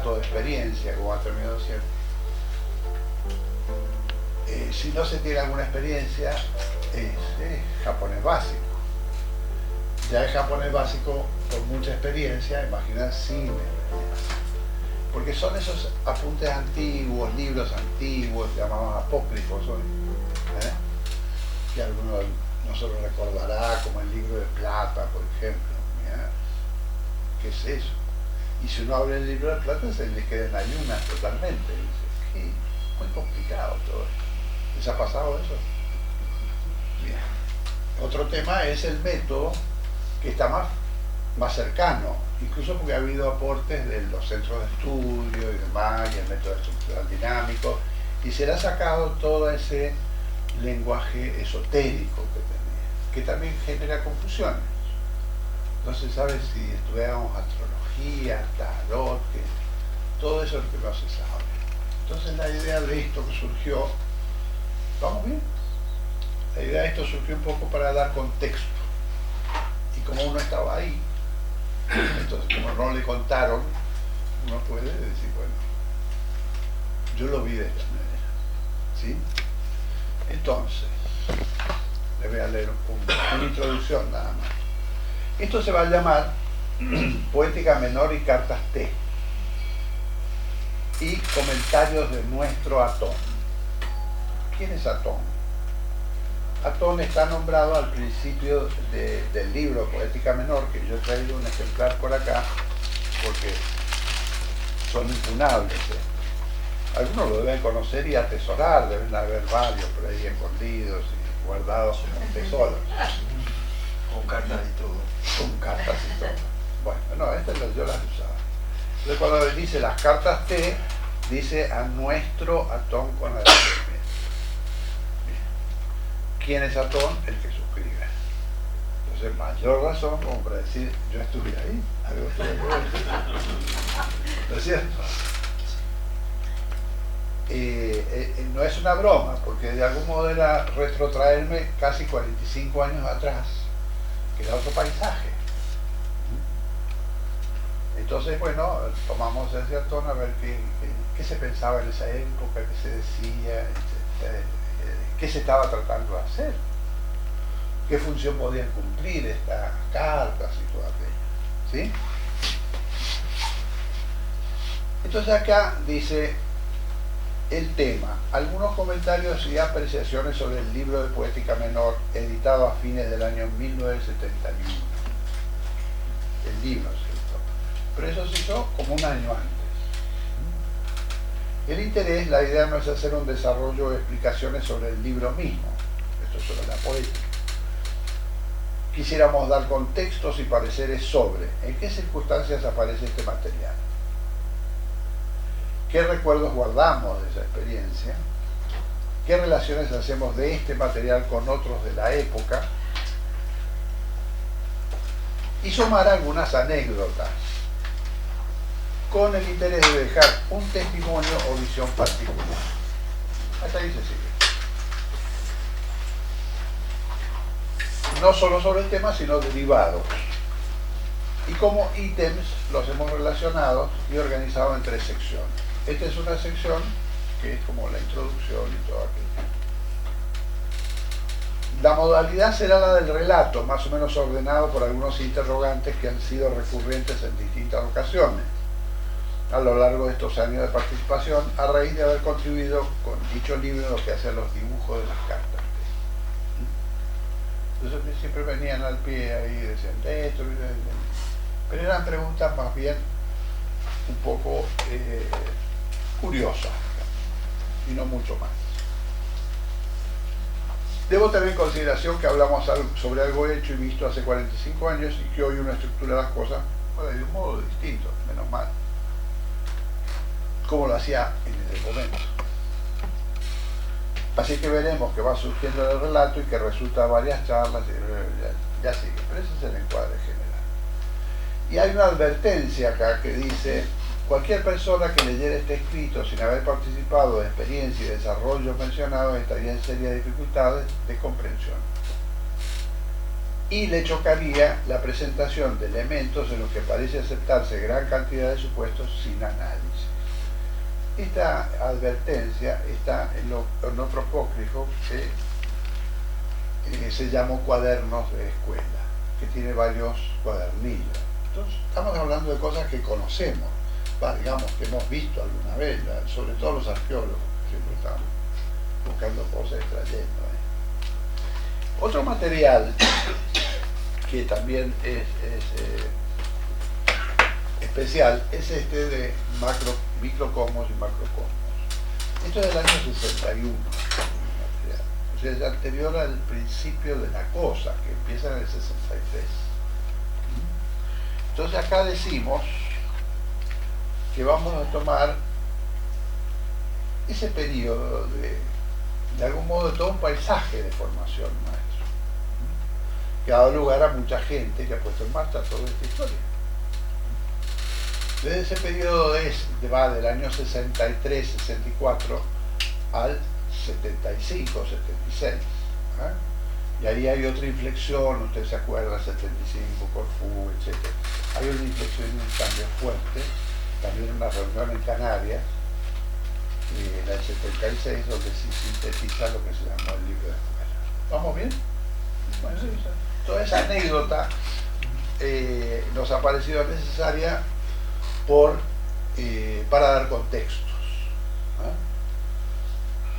relato de experiencia, como ha terminado siendo. Si no se tiene alguna experiencia, es japonés básico. Ya es japonés básico por mucha experiencia, imaginar sin experiencia. Porque son esos apuntes antiguos, libros antiguos, llamados apócrifos hoy, que alguno de nosotros recordará como el libro de plata, por ejemplo. Mirá, ¿qué es eso? Y si uno abre el libro de plata se le queda en ayunas totalmente. Dice, ¿qué? Muy complicado todo esto. ¿Les ha pasado eso? Bien. Otro tema es el método, que está más cercano, incluso porque ha habido aportes de los centros de estudio y demás, y el método estructural dinámico, y se le ha sacado todo ese lenguaje esotérico que tenía, que también genera confusiones. No se sabe si estudiamos astrología, tarot, que todo eso es lo que no se sabe. Entonces la idea de esto que surgió, ¿vamos bien? La idea de esto surgió un poco para dar contexto. Y como uno estaba ahí, entonces como no le contaron, uno puede decir, bueno, yo lo vi de esta manera, ¿sí? Entonces, les voy a leer una introducción nada más. Esto se va a llamar Poética Menor y Cartas T, y comentarios de nuestro Atón. ¿Quién es Atón? Atón está nombrado al principio del libro Poética Menor, que yo he traído un ejemplar por acá, porque son impunables. Algunos lo deben conocer y atesorar, deben haber varios por ahí escondidos y guardados como tesoros. Con cartas y todo. Con cartas y todo. Bueno, no, estas yo las usaba. Entonces cuando dice las cartas T, dice a nuestro Atón con agradecimiento. ¿Quién es Atón? El que suscribe. Entonces, mayor razón como para decir, yo estuve ahí, algo estuve ahí. ¿No es cierto? No es una broma, porque de algún modo era retrotraerme casi 45 años atrás, que era otro paisaje. Entonces, bueno, tomamos ese Atón a ver qué se pensaba en esa época, qué se decía, qué se estaba tratando de hacer, qué función podían cumplir estas cartas y todo aquello, ¿sí? Entonces acá dice el tema, algunos comentarios y apreciaciones sobre el libro de Poética Menor, editado a fines del año 1971. El libro se editó, pero eso se hizo como un año antes. El interés, la idea no es hacer un desarrollo de explicaciones sobre el libro mismo, esto es sobre la poética. Quisiéramos dar contextos y pareceres sobre en qué circunstancias aparece este material, qué recuerdos guardamos de esa experiencia, qué relaciones hacemos de este material con otros de la época, y sumar algunas anécdotas, con el interés de dejar un testimonio o visión particular. Hasta ahí se sigue. No solo sobre el tema, sino derivados. Y como ítems los hemos relacionado y organizado en 3 secciones. Esta es una sección que es como la introducción y todo aquello. La modalidad será la del relato, más o menos ordenado por algunos interrogantes que han sido recurrentes en distintas ocasiones a lo largo de estos años de participación, a raíz de haber contribuido con dicho libro lo que hace a los dibujos de las cartas. Entonces siempre venían al pie ahí y decían esto, pero eran preguntas más bien un poco curiosas y no mucho más. Debo tener en consideración que hablamos sobre algo hecho y visto hace 45 años y que hoy uno estructura las cosas de un modo distinto, menos mal, como lo hacía en ese momento. Así que veremos que va surgiendo el relato y que resulta varias charlas, ya sigue, pero ese es el encuadre general. Y hay una advertencia acá que dice, cualquier persona que leyera este escrito sin haber participado de experiencia y desarrollo mencionados estaría en serias dificultades de comprensión. y le chocaría la presentación de elementos en los que parece aceptarse gran cantidad de supuestos sin análisis. Esta advertencia está en otro apócrifo que se llamó Cuadernos de Escuela, que tiene varios cuadernillos. Entonces, estamos hablando de cosas que conocemos, digamos que hemos visto alguna vez, sobre todo los arqueólogos, que siempre están buscando cosas, extrayendo. Otro material que también es especial es este de microcosmos y macrocosmos. Esto es del año 61, o sea, es anterior al principio de la cosa, que empieza en el 63. Entonces acá decimos que vamos a tomar ese periodo de algún modo, todo un paisaje de formación maestro, que ha dado lugar a mucha gente que ha puesto en marcha toda esta historia. Desde ese periodo va del año 63, 64 al 75, 76. Y ahí hay otra inflexión, usted se acuerda, 75, Corfú, etc. Hay una inflexión y un cambio fuerte, también una reunión en Canarias, en el 76, donde se sintetiza lo que se llamó el libro de escuela. ¿Vamos bien? Bueno, toda esa anécdota nos ha parecido necesaria para dar contextos,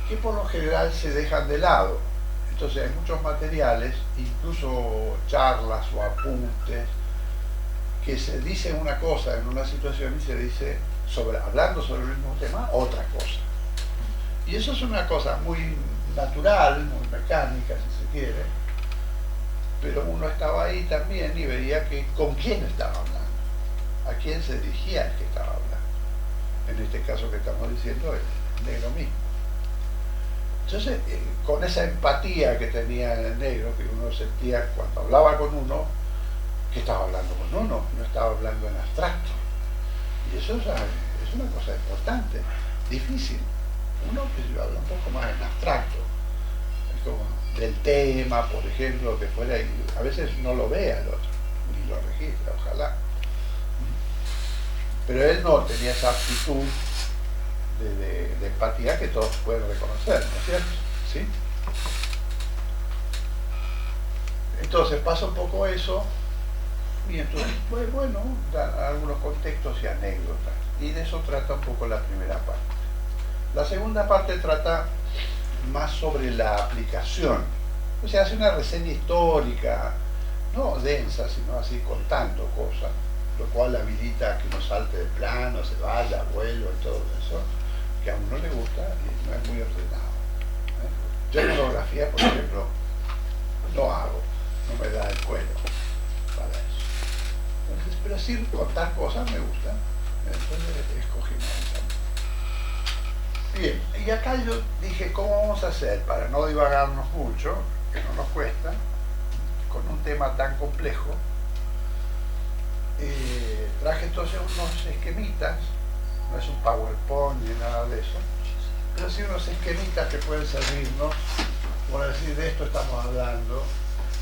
que por lo general se dejan de lado. Entonces hay muchos materiales, incluso charlas o apuntes, que se dice una cosa en una situación y se dice, hablando sobre el mismo tema, otra cosa. Y eso es una cosa muy natural, muy mecánica, si se quiere, pero uno estaba ahí también y veía que con quién estaba hablando, a quién se dirigía el que estaba hablando. En este caso que estamos diciendo, el negro mismo. Entonces, con esa empatía que tenía el negro, que uno sentía cuando hablaba con uno, que estaba hablando con uno, no estaba hablando en abstracto. Y eso es una cosa importante, difícil. Uno que habla un poco más en abstracto, es como del tema, por ejemplo, que fuera, y a veces no lo ve al otro, ni lo registra, ojalá. Pero él no tenía esa aptitud de empatía que todos pueden reconocer, ¿no es cierto? ¿Sí? Entonces pasa un poco eso, y entonces, bueno, da algunos contextos y anécdotas, y de eso trata un poco la primera parte. La segunda parte trata más sobre la aplicación, o sea, hace una reseña histórica, no densa, sino así contando cosas, lo cual habilita a que uno salte de plano, se vaya, vuelo y todo eso, que a uno le gusta y no es muy ordenado. Yo en fotografía, por ejemplo, no hago, no me da el cuero para eso. Entonces, pero sí contar cosas me gusta, entonces escogimos esa. Bien, y acá yo dije, ¿cómo vamos a hacer para no divagarnos mucho, que no nos cuesta, con un tema tan complejo? Traje entonces unos esquemitas, no es un PowerPoint ni nada de eso, pero sí unos esquemitas que pueden servirnos, por decir, de esto estamos hablando,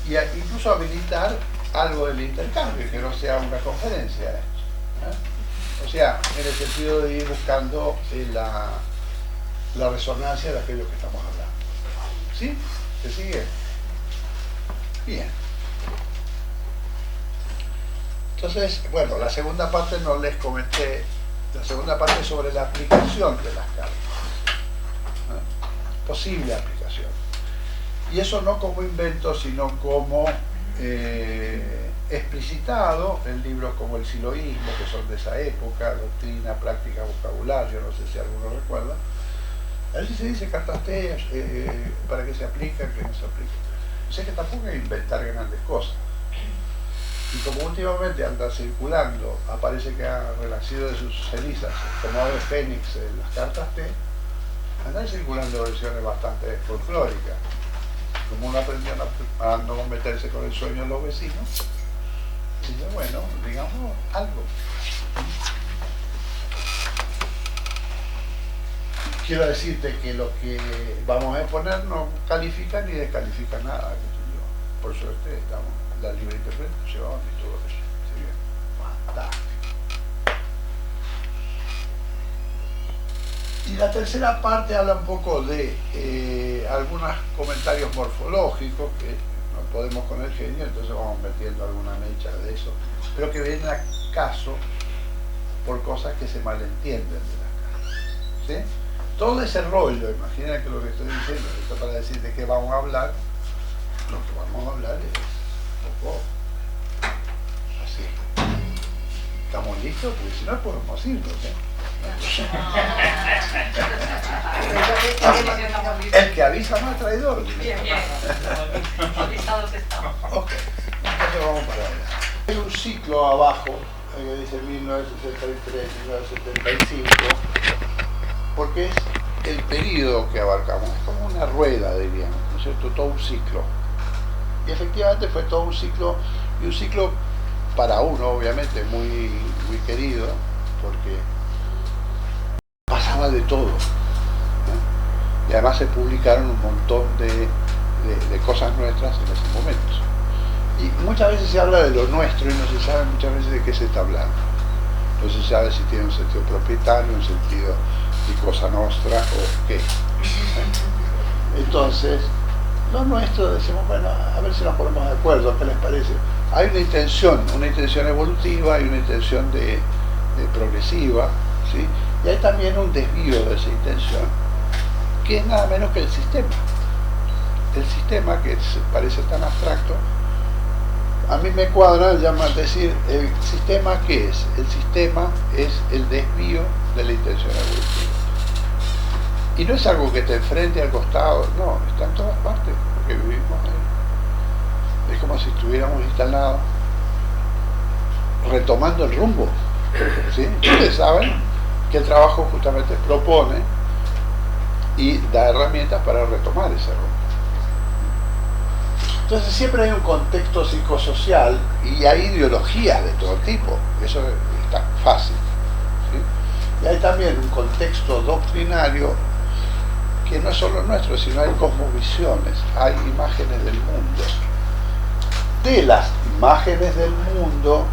y incluso habilitar algo del intercambio, que no sea una conferencia esto, O sea, en el sentido de ir buscando la resonancia de aquello que estamos hablando. ¿Sí? ¿Se sigue? Bien. Entonces, bueno, la segunda parte no les comenté, la segunda parte es sobre la aplicación de las cartas, posible aplicación. Y eso no como invento, sino como explicitado en libros como el siloísmo, que son de esa época, doctrina, práctica, vocabulario, no sé si alguno recuerda. A veces se dice cartas T, para qué se aplican, qué no se aplican. O sea que tampoco hay que inventar grandes cosas. Y como últimamente anda circulando, aparece que ha renacido de sus cenizas, como ave fénix en las cartas T, andan circulando versiones bastante folclóricas. Como uno aprendió a no meterse con el sueño de los vecinos, dice, bueno, digamos algo. Quiero decirte que lo que vamos a exponer no califica ni descalifica nada, por suerte estamos la libre interpretación y todo eso. ¿Sí? Fantástico. Y la tercera parte habla un poco de algunos comentarios morfológicos que no podemos con el genio, entonces vamos metiendo alguna mecha de eso, pero que vienen a caso por cosas que se malentienden de las casas. ¿Sí? Todo ese rollo, imaginen que lo que estoy diciendo, esto para decir de qué vamos a hablar, lo que vamos a hablar es un poco así. ¿Estamos listos? Porque si no podemos irnos, ¿eh? El que avisa no es traidor. Bien, bien. Avisados estamos. Ok, entonces vamos para allá. Hay un ciclo abajo que dice 1963, 1975, porque es el periodo que abarcamos, es como una rueda, diríamos, ¿no es cierto? Todo un ciclo. Y efectivamente fue todo un ciclo, y un ciclo para uno, obviamente, muy, muy querido, porque pasaba de todo, ¿no? Y además se publicaron un montón de cosas nuestras en ese momento. Y muchas veces se habla de lo nuestro y no se sabe muchas veces de qué se está hablando. No se sabe si tiene un sentido propietario, un sentido de cosa nostra o qué. Entonces, lo nuestro decimos, bueno, a ver si nos ponemos de acuerdo, ¿qué les parece? Hay una intención evolutiva, hay una intención de progresiva, ¿sí? Y hay también un desvío de esa intención, que es nada menos que el sistema. El sistema, que parece tan abstracto, a mí me cuadra decir, ¿el sistema qué es? El sistema es el desvío de la intención evolutiva. Y no es algo que te enfrente al costado, no, está en todas partes, porque vivimos ahí. Es como si estuviéramos instalados, retomando el rumbo. ¿Sí? Ustedes saben que el trabajo justamente propone y da herramientas para retomar ese rumbo. Entonces siempre hay un contexto psicosocial y hay ideologías de todo tipo, eso está fácil, ¿sí? Y hay también un contexto doctrinario que no es solo nuestro, sino hay cosmovisiones, hay imágenes del mundo. De las imágenes del mundo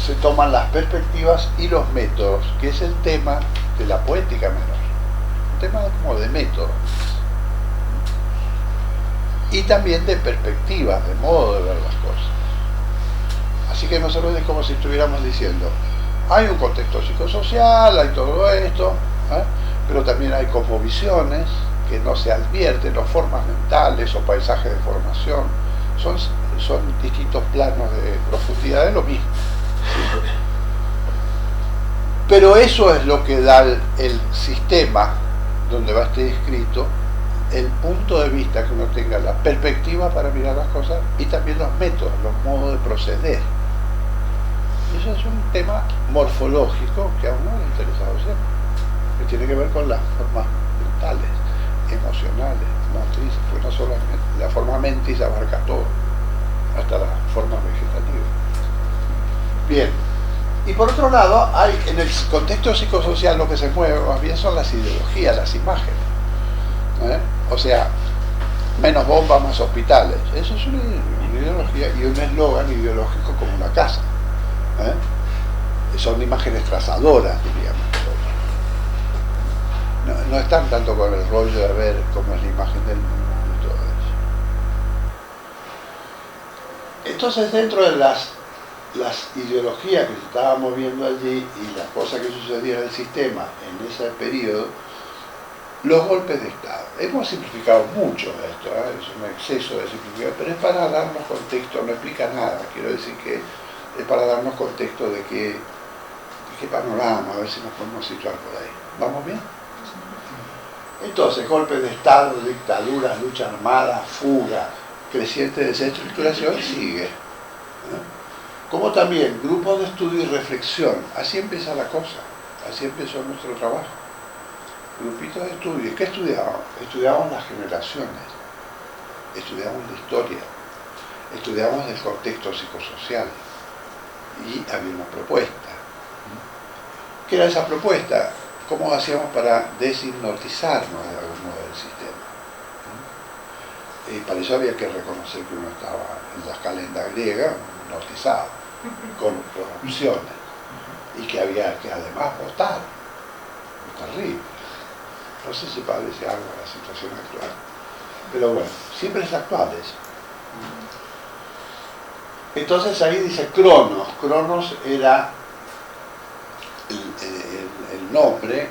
se toman las perspectivas y los métodos, que es el tema de la poética menor, un tema como de método. Y también de perspectivas, de modo de ver las cosas. Así que nosotros es como si estuviéramos diciendo, hay un contexto psicosocial, hay todo esto, pero también hay cosmovisiones que no se advierten, o formas mentales o paisajes de formación, son distintos planos de profundidad de lo mismo. ¿Sí? Pero eso es lo que da el sistema donde va a estar escrito, el punto de vista que uno tenga, la perspectiva para mirar las cosas y también los métodos, los modos de proceder. Y eso es un tema morfológico que a uno le ha interesado siempre, que tiene que ver con las formas mentales, emocionales, motrices, pues no solamente la forma mentis abarca todo, hasta la forma vegetativa. Bien, y por otro lado, hay en el contexto psicosocial lo que se mueve más bien son las ideologías, las imágenes. O sea, menos bombas, más hospitales. Eso es una ideología y un eslogan ideológico como una casa. Son imágenes trazadoras, diríamos. No están tanto con el rollo de ver cómo es la imagen del mundo y todo eso. Entonces, dentro de las ideologías que se estaban moviendo allí y las cosas que sucedían en el sistema en ese periodo, los golpes de Estado. Hemos simplificado mucho esto, es un exceso de simplificación, pero es para darnos contexto, no explica nada, quiero decir que es para darnos contexto de qué panorama, a ver si nos podemos situar por ahí. ¿Vamos bien? Entonces, golpes de Estado, dictaduras, lucha armada, fuga, creciente desestructuración, sigue. Como también grupos de estudio y reflexión. Así empieza la cosa, así empezó nuestro trabajo. Grupitos de estudio. ¿Qué estudiábamos? Estudiábamos las generaciones, estudiábamos la historia, estudiábamos el contexto psicosocial y había una propuesta. ¿Qué era esa propuesta? ¿Cómo hacíamos para deshipnotizarnos de algún modo del sistema? para eso había que reconocer que uno estaba en la calenda griega, hipnotizado, con opciones, y que había que además votar. Es terrible. No sé si parece algo a la situación actual. Pero bueno, siempre es actual eso. Entonces ahí dice Cronos. Cronos era el nombre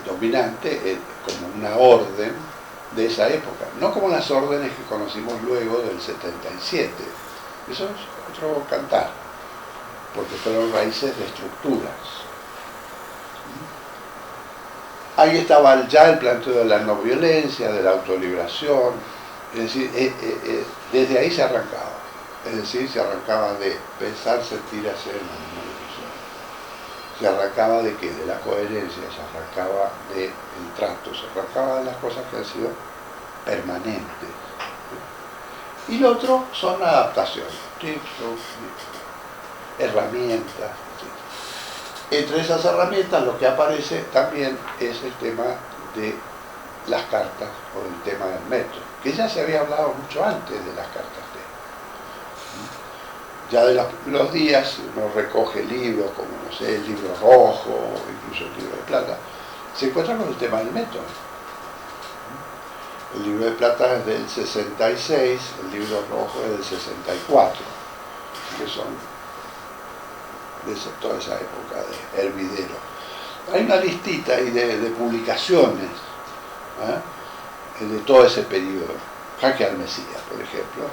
dominante, como una orden de esa época. No como las órdenes que conocimos luego del 77. Eso es otro cantar, porque fueron raíces de estructuras. Ahí estaba ya el planteo de la no violencia, de la autoliberación, es decir, desde ahí se arrancaba. Es decir, se arrancaba de pensar, sentir, hacer en la misma dirección. Se arrancaba de qué? De la coherencia, se arrancaba del trato, se arrancaba de las cosas que han sido permanentes. Y lo otro son adaptaciones, tips, herramientas. Entre esas herramientas lo que aparece también es el tema de las cartas o el tema del método, que ya se había hablado mucho antes de las cartas T. Ya de los primeros días uno recoge libros como, no sé, el libro rojo, incluso el libro de plata, se encuentra con el tema del método. El libro de plata es del 66, el libro rojo es del 64, que son de toda esa época de hervidero. Hay una listita ahí de publicaciones de todo ese periodo. Jaque al Mesías, por ejemplo,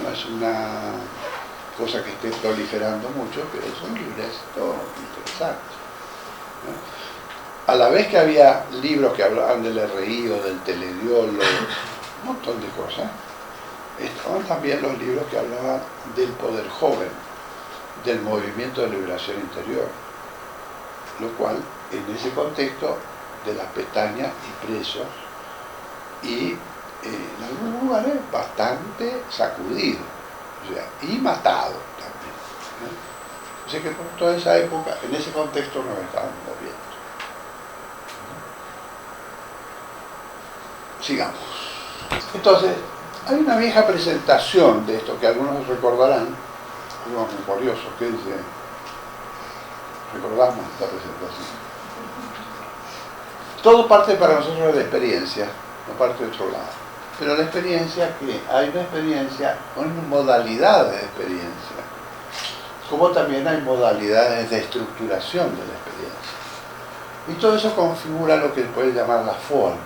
no es una cosa que esté proliferando mucho, pero son libros interesantes. A la vez que había libros que hablaban del RI o del telediolo, un montón de cosas, estaban también los libros que hablaban del poder joven, del movimiento de liberación interior, lo cual en ese contexto de las pestañas y presos y en algunos lugares bastante sacudido, o sea, y matado también. O sea que por toda esa época, en ese contexto nos estaban moviendo. Sigamos. Entonces, hay una vieja presentación de esto que algunos recordarán, algunos memoriosos, que dice, recordamos esta presentación. Todo parte para nosotros de la experiencia, no parte de otro lado. Pero la experiencia, que hay una experiencia con modalidades de experiencia, como también hay modalidades de estructuración de la experiencia. Y todo eso configura lo que se puede llamar la forma.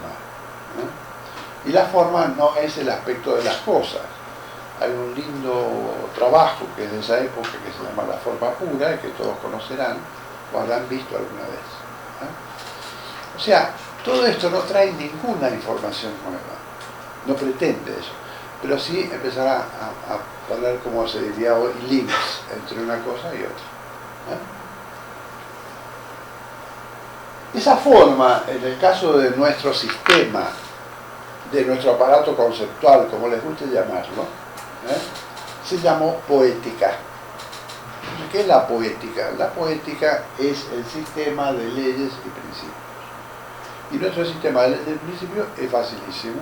Y la forma no es el aspecto de las cosas. Hay un lindo trabajo que es de esa época que se llama La Forma Pura, y que todos conocerán o habrán visto alguna vez. O sea, todo esto no trae ninguna información nueva, no pretende eso, pero sí empezar a poner, como se diría hoy, links entre una cosa y otra. Esa forma, en el caso de nuestro sistema, de nuestro aparato conceptual, como les guste llamarlo, se llamó poética. ¿Qué es la poética? La poética es el sistema de leyes y principios. Y nuestro sistema de leyes y principios es facilísimo,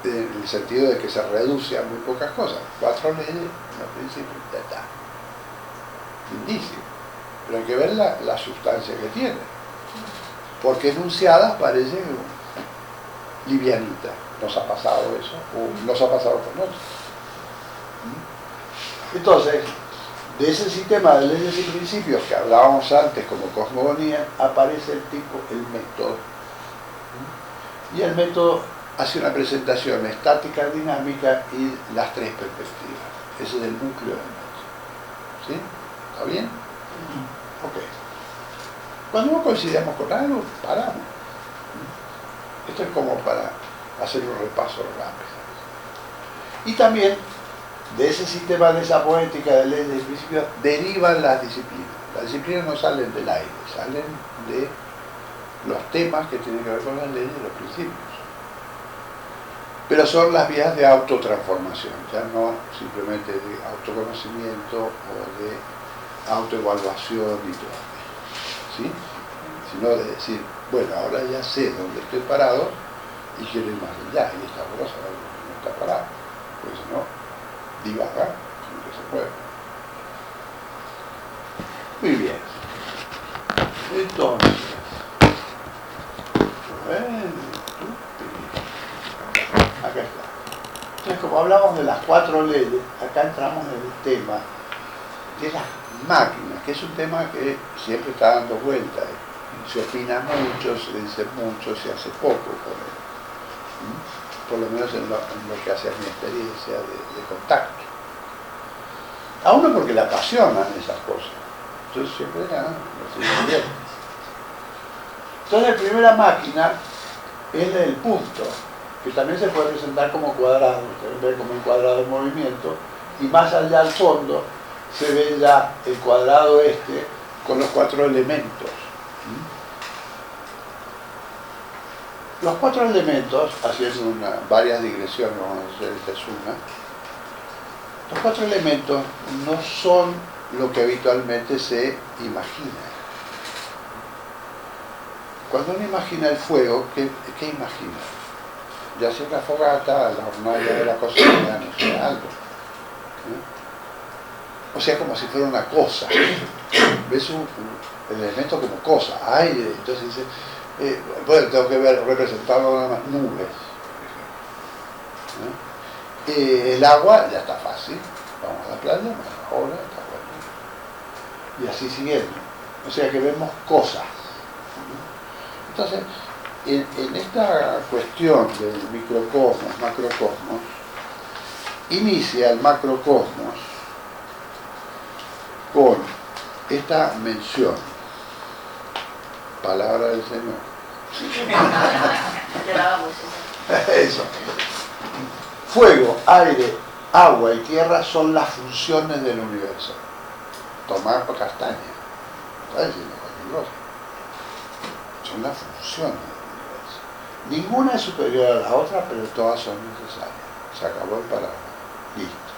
en el sentido de que se reduce a muy pocas cosas. 4 leyes, 1 principio, ya está. Lindísimo. Pero hay que ver la sustancia que tiene. Porque enunciadas parece livianita. Nos ha pasado eso, o nos ha pasado con otros. Entonces, de ese sistema de leyes y principios que hablábamos antes como cosmogonía, aparece el método. Y el método hace una presentación estática, dinámica y las 3 perspectivas. Ese es el núcleo del método. ¿Sí? ¿Está bien? Ok. Cuando no coincidimos con algo, paramos. Esto es como para hacer un repaso rápido. Y también de ese sistema, de esa poética de leyes y principios, derivan las disciplinas. Las disciplinas no salen del aire, salen de los temas que tienen que ver con las leyes y los principios. Pero son las vías de autotransformación, ya no simplemente de autoconocimiento o de autoevaluación y todo, ¿sí? Sino de decir, bueno, ahora ya sé dónde estoy parado y quiero ir más allá, y está bueno saberlo. divaga, sino que se mueve. Muy bien. Entonces, acá está. Entonces, como hablamos de las 4 leyes, acá entramos en el tema de las máquinas, que es un tema que siempre está dando vueltas. Se opina mucho, se dice mucho, se hace poco por él. Por lo menos en lo que hace a mi experiencia de contacto. A uno porque le apasionan esas cosas. Entonces siempre lo sigo bien. Entonces la primera máquina es la del punto, que también se puede presentar como cuadrado, ustedes ven como un cuadrado en movimiento, y más allá al fondo se ve ya el cuadrado este con los 4 elementos. Los 4 elementos, haciendo varias digresiones, vamos a hacer esta es una, los 4 elementos no son lo que habitualmente se imagina. Cuando uno imagina el fuego, ¿qué imagina? Ya sea la fogata, la hornalla de la cocina, no sé, algo. O sea, como si fuera una cosa. Ves el elemento como cosa, aire, entonces dice, bueno, tengo que representarlo nada más, nubes. El agua ya está fácil, vamos a la playa, vamos ahora, está bueno. Y así siguiendo. O sea que vemos cosas. Entonces, en esta cuestión del microcosmos, macrocosmos, inicia el macrocosmos con esta mención, palabra del Señor. Eso. Fuego, aire, agua y tierra son las funciones del universo. Tomar castaña. ¿Está diciendo cualquier cosa? Son las funciones del universo. Ninguna es superior a la otra, pero todas son necesarias. Se acabó el parágrafo. Listo.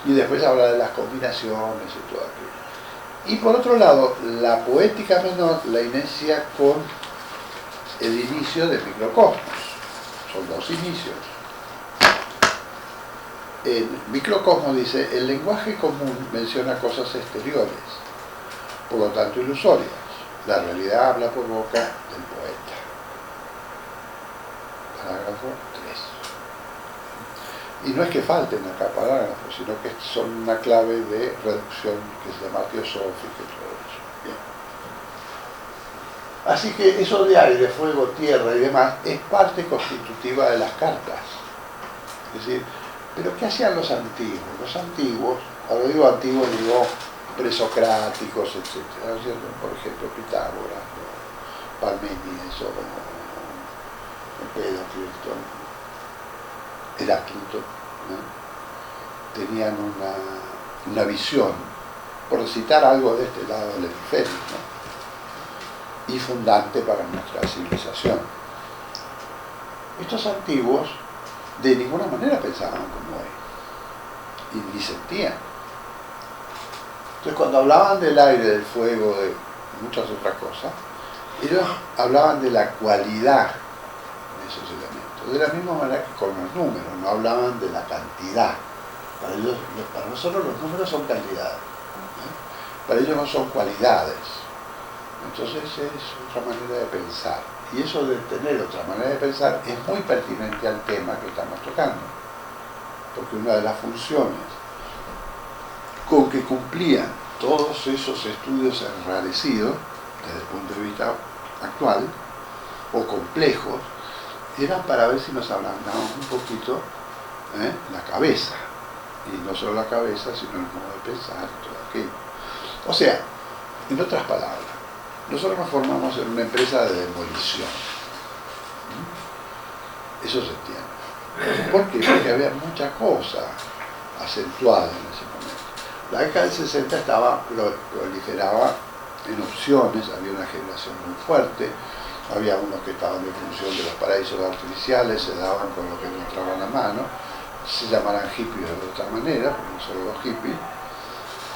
Y después habla de las combinaciones y todo aquello. Y por otro lado, la poética menor la inicia con el inicio del microcosmos. Son 2 inicios. El microcosmos dice, el lenguaje común menciona cosas exteriores, por lo tanto ilusorias. La realidad habla por boca del poeta. Parágrafo 3. Y no es que falten acá parágrafos, sino que son una clave de reducción que se llama teosófica y todo eso. Bien. Así que eso de aire, fuego, tierra y demás es parte constitutiva de las cartas. Es decir, ¿pero qué hacían los antiguos? Los antiguos, cuando digo antiguos digo presocráticos, etc. Por ejemplo, Pitágoras, Parmenides, Empédocles, Heráclito, ¿no? Tenían una visión, por citar algo de este lado del hemisferio, ¿no? Y fundante para nuestra civilización. Estos antiguos de ninguna manera pensaban como hoy, y ni sentían. Entonces, cuando hablaban del aire, del fuego, de muchas otras cosas, ellos hablaban de la cualidad de esos elementos, de la misma manera que con los números, no hablaban de la cantidad. Para nosotros los números son cantidades, para ellos no son cualidades. Entonces es otra manera de pensar. Y eso de tener otra manera de pensar es muy pertinente al tema que estamos tocando. Porque una de las funciones con que cumplían todos esos estudios enrarecidos, desde el punto de vista actual, o complejos, eran para ver si nos ablandábamos un poquito la cabeza. Y no solo la cabeza, sino el modo de pensar y todo aquello. O sea, en otras palabras, nosotros nos formamos en una empresa de demolición. Eso se entiende. ¿Por qué? Porque había mucha cosa acentuada en ese momento. La década del 60 proliferaba en opciones, había una generación muy fuerte, había unos que estaban en función de los paraísos artificiales, se daban con lo que encontraban a mano, se llamarán hippies de otra manera, porque no solo los hippies.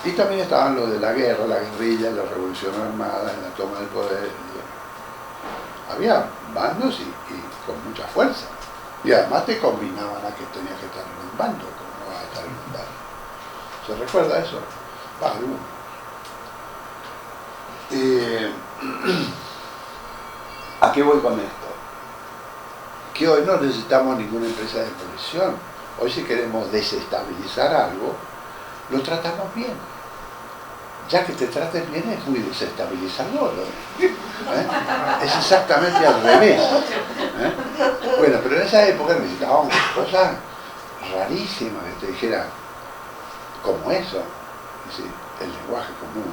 Y también estaban los de la guerra, la guerrilla, la revolución armada, la toma del poder. Había bandos y con mucha fuerza. Y además te combinaban a que tenías que estar en un bando, como estar inundado. ¿Se recuerda eso? Va, alguno. ¿A qué voy con esto? Que hoy no necesitamos ninguna empresa de demolición. Hoy si queremos desestabilizar algo, lo tratamos bien. Ya que te trates bien es muy desestabilizador, ¿no? Es exactamente al revés. Bueno, pero en esa época necesitábamos cosas rarísimas que te dijeran, como eso, es decir, el lenguaje común,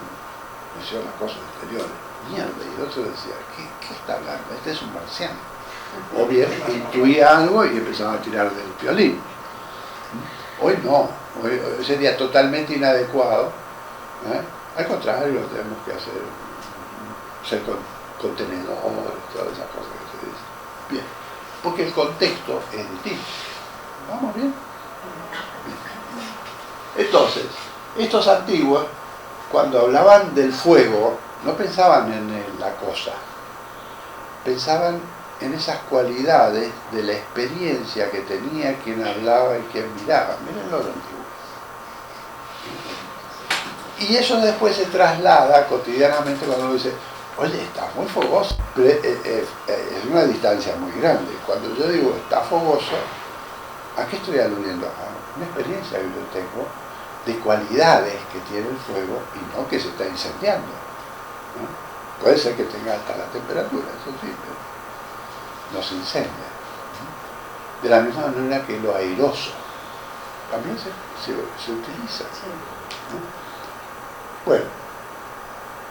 decían las cosas exteriores, mierda, y el otro decía, ¿qué está hablando? Este es un marciano. O bien intuía algo y empezaba a tirar del violín. Hoy no, hoy sería totalmente inadecuado. Al contrario, tenemos que ser contenedores, todas esas cosas que se dicen. Bien, porque el contexto es distinto. ¿Vamos bien? Entonces, estos antiguos, cuando hablaban del fuego, no pensaban en la cosa, pensaban en esas cualidades de la experiencia que tenía quien hablaba y quien miraba. Miren los antiguos. Y eso después se traslada cotidianamente cuando uno dice, oye, está muy fogoso. Pero es una distancia muy grande. Cuando yo digo está fogoso, ¿a qué estoy aludiendo? A una experiencia que yo tengo de cualidades que tiene el fuego y no que se está incendiando, ¿no? Puede ser que tenga alta la temperatura, eso sí, pero no se incendia, ¿no? De la misma manera que lo airoso también se utiliza, ¿no? Bueno,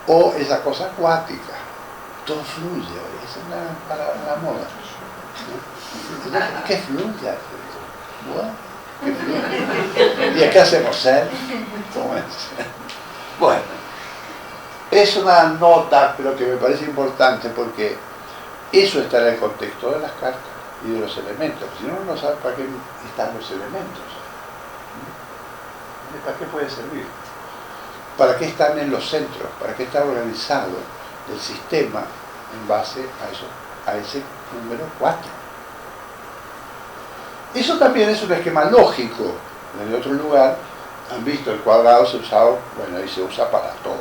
o esa cosa acuática, todo fluye, esa es la moda, ¿no? ¿Qué fluye? ¿Qué fluye? ¿Y acá hacemos ser? ¿Cómo es? Bueno, es una nota, pero que me parece importante porque eso está en el contexto de las cartas y de los elementos. Si no, uno no sabe para qué están los elementos. ¿Para qué puede servir? ¿Para qué están en los centros? ¿Para qué está organizado el sistema en base a ese número 4? Eso también es un esquema lógico. En otro lugar han visto el cuadrado se usaba, bueno, ahí se usa para todo.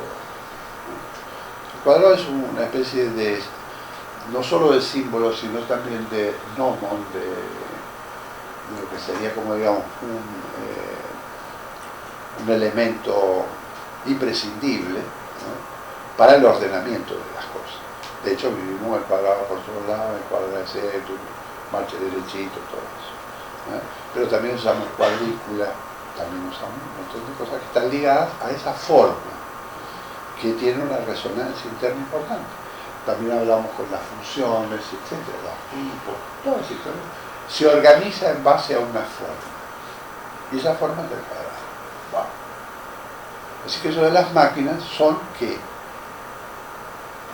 El cuadrado es una especie de, no solo de símbolo, sino también de gnomon, de lo que sería como, digamos, un elemento imprescindible, ¿no? Para el ordenamiento de las cosas. De hecho, vivimos el cuadrado por todos lados, el cuadrado de seto, marcha derechito, todo eso, ¿no? Pero también usamos cuadrícula, también usamos un montón de cosas que están ligadas a esa forma, que tiene una resonancia interna importante. También hablamos con las funciones, etcétera, los tipos, todo eso se organiza en base a una forma. Y esa forma es el cuadrado. Wow. Así que eso de las máquinas son, ¿qué?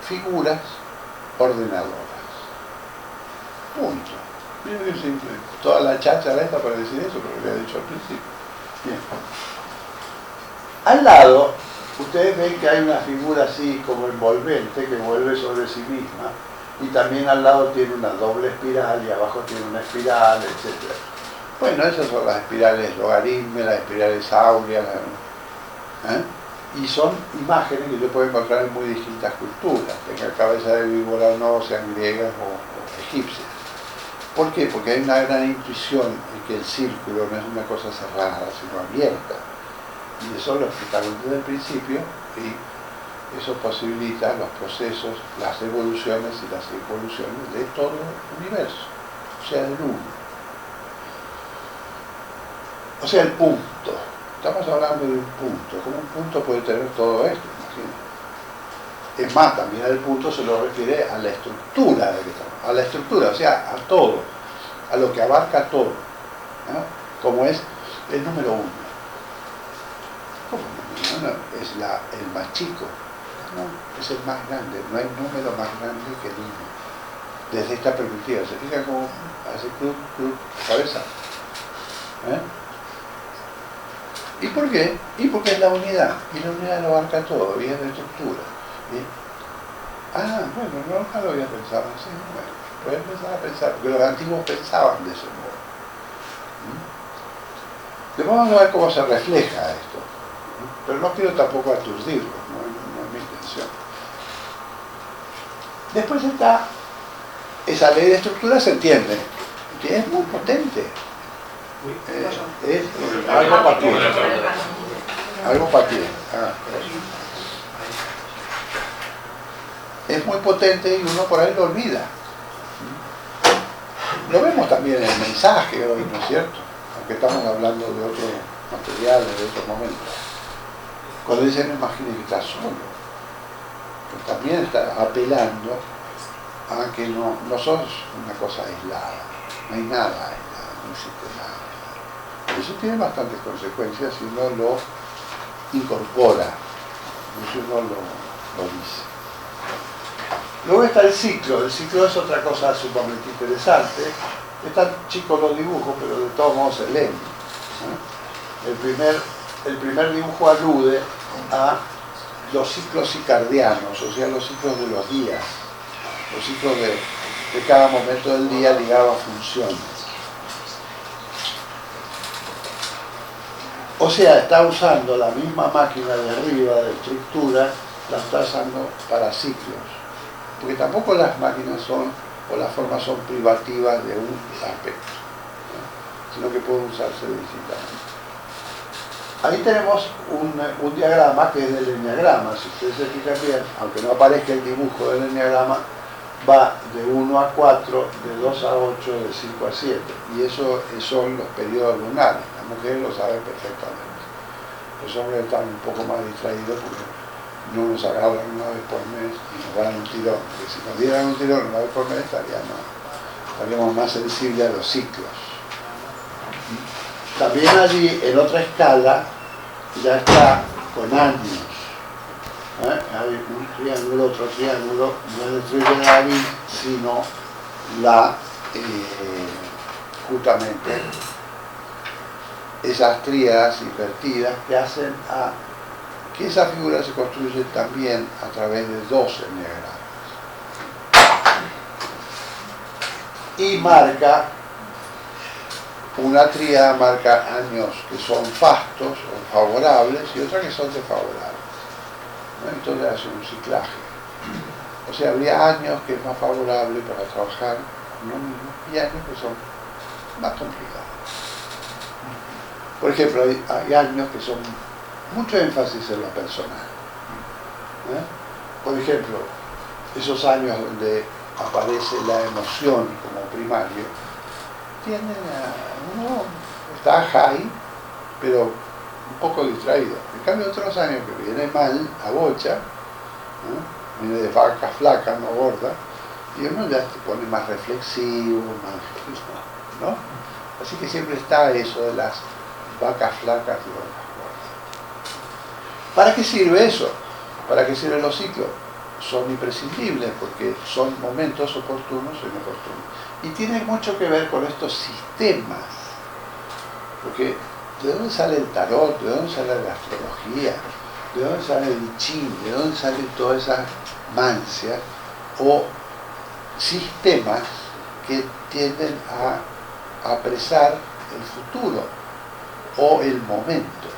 Figuras ordenadoras. Punto. Miren qué simple. Toda la cháchara esta para decir eso, pero lo había dicho al principio. Bien. Al lado, ustedes ven que hay una figura así como envolvente que vuelve sobre sí misma y también al lado tiene una doble espiral y abajo tiene una espiral, etc. Bueno, esas son las espirales logaritmas, las espirales áureas, y son imágenes que se pueden encontrar en muy distintas culturas, tengan cabeza de víbora o no, sean griegas o egipcias. ¿Por qué? Porque hay una gran intuición en que el círculo no es una cosa cerrada, sino abierta. Y eso lo explicaron desde el principio y eso posibilita los procesos, las evoluciones y las involuciones de todo el universo, o sea, del uno. O sea, el punto. Estamos hablando de un punto. ¿Cómo un punto puede tener todo esto? Imagínate. Es más, también el punto se lo refiere a la estructura de que estamos, a la estructura, o sea, a todo, a lo que abarca todo, ¿no? Como es el número 1. ¿Cómo el número 1? Es el más chico, no, es el más grande, no hay número más grande que el 1. Desde esta perspectiva, se fija como hace club, cabeza. ¿Y por qué? Y porque es la unidad, y la unidad lo abarca todo, y es de estructura. ¿Sí? Ah, bueno, no lo había pensado así, bueno, puedes empezar a pensar, porque los antiguos pensaban de ese modo. Después vamos a ver cómo se refleja esto, pero no quiero tampoco aturdirlo, no es mi intención. Después está esa ley de estructura, se entiende, que es muy potente. Es algo para ti. Algo para ti. Es muy potente y uno por ahí lo olvida. Lo vemos también en el mensaje hoy, ¿no es cierto? Aunque estamos hablando de otros materiales, de otros momentos. Cuando dice no imagines que estás solo, pues también está apelando a que no sos una cosa aislada, no hay nada aislado, no existe nada. Eso tiene bastantes consecuencias si uno lo incorpora, si uno lo dice. Luego está el ciclo es otra cosa sumamente interesante. Están chicos los dibujos, pero de todos modos se leen. El primer dibujo alude a los ciclos circadianos, o sea, los ciclos de los días, los ciclos de cada momento del día ligado a funciones. O sea, está usando la misma máquina de arriba de estructura, la está usando para ciclos. Porque tampoco las máquinas son, o las formas son privativas de un aspecto, ¿no? Sino que pueden usarse distintamente. Ahí tenemos un diagrama que es del enneagrama. Si ustedes se fijan bien, aunque no aparezca el dibujo del enneagrama, va de 1 a 4, de 2 a 8, de 5 a 7. Y eso son los periodos lunares. Las mujeres lo saben perfectamente. Los hombres están un poco más distraídos porque no nos agarran una vez por mes y nos dan un tirón. Porque si nos dieran un tirón una vez por mes estaríamos más sensibles a los ciclos. También allí, en otra escala, ya está con años. Hay un triángulo, otro triángulo, no es de Tribune David, sino justamente esas tríadas invertidas que hacen a que esa figura se construye también a través de 12 enneagramas. Y marca, una tríada marca años que son fastos o favorables y otra que son desfavorables. Entonces hace un ciclaje. O sea, habría años que es más favorable para trabajar uno mismo y años que son más complicados. Por ejemplo, hay años que son mucho énfasis en lo personal. Por ejemplo, esos años donde aparece la emoción como primario, tienden a uno está high, pero un poco distraído. En cambio, otros años que viene mal, a bocha, viene de vaca flaca, no gorda, y uno ya se pone más reflexivo, ¿no? Así que siempre está eso de las vacas flacas y vacas gordas. ¿Para qué sirve eso? ¿Para qué sirven los ciclos? Son imprescindibles porque son momentos oportunos e inoportunos. Y tiene mucho que ver con estos sistemas. Porque ¿de dónde sale el tarot? ¿De dónde sale la astrología? ¿De dónde sale el I Ching? ¿De dónde sale toda esa mancia o sistemas que tienden a apresar el futuro o el momento?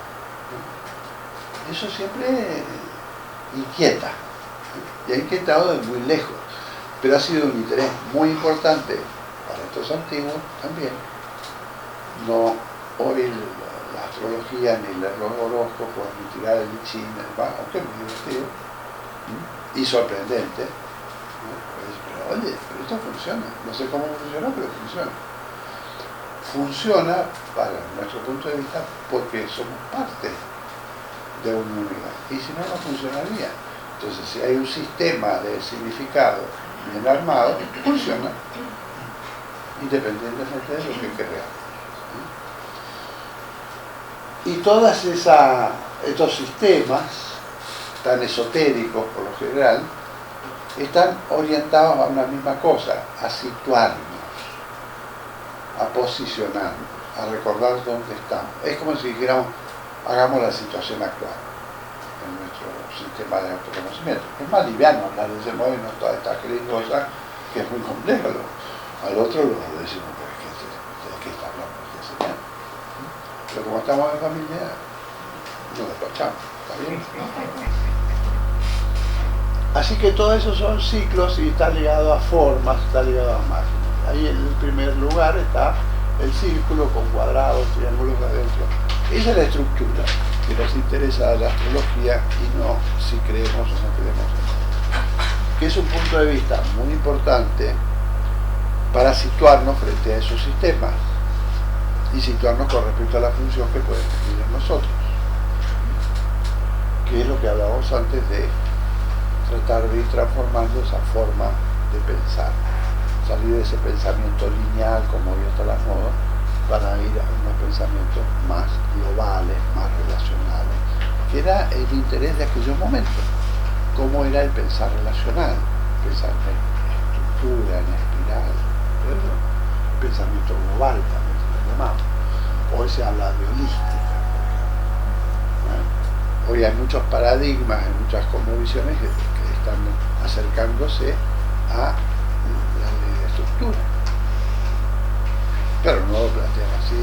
Eso siempre inquieta, y ha inquietado de muy lejos, pero ha sido un interés muy importante para estos antiguos también. No hoy la astrología ni los horóscopos ni tirar el I Ching, aunque es muy divertido y sorprendente, pero oye, pero esto funciona, no sé cómo funciona, pero funciona. Funciona para nuestro punto de vista porque somos parte de un unidad, y si no, no funcionaría. Entonces, si hay un sistema de significado bien armado, funciona independientemente de lo que creamos. Y todos estos sistemas tan esotéricos por lo general están orientados a una misma cosa, a situarnos, a posicionarnos, a recordar dónde estamos. Es como si dijéramos, hagamos la situación actual en nuestro sistema de autoconocimiento. Es más liviano hablar de ese modo y no toda esta cosa que es muy compleja. Al otro lo decimos, ¿de qué está hablando? Pero Pero como estamos en familia, nos despachamos, ¿está bien? Así que todo eso son ciclos y está ligado a formas, está ligado a máquinas. Ahí en el primer lugar está el círculo con cuadrados, triángulos adentro. Esa es la estructura que nos interesa de la astrología y no si creemos o no creemos en ella. Que es un punto de vista muy importante para situarnos frente a esos sistemas y situarnos con respecto a la función que pueden cumplir en nosotros. Que es lo que hablábamos antes de tratar de ir transformando esa forma de pensar, salir de ese pensamiento lineal como hoy está la moda, para ir a unos pensamientos más globales, más relacionales, que era el interés de aquellos momentos, cómo era el pensar relacional, pensar en estructura, en espiral, el pensamiento global también se lo llamamos. Hoy se habla de holística. Hoy hay muchos paradigmas, hay muchas cosmovisiones que están acercándose a la ley de estructura. Pero no lo plantean así,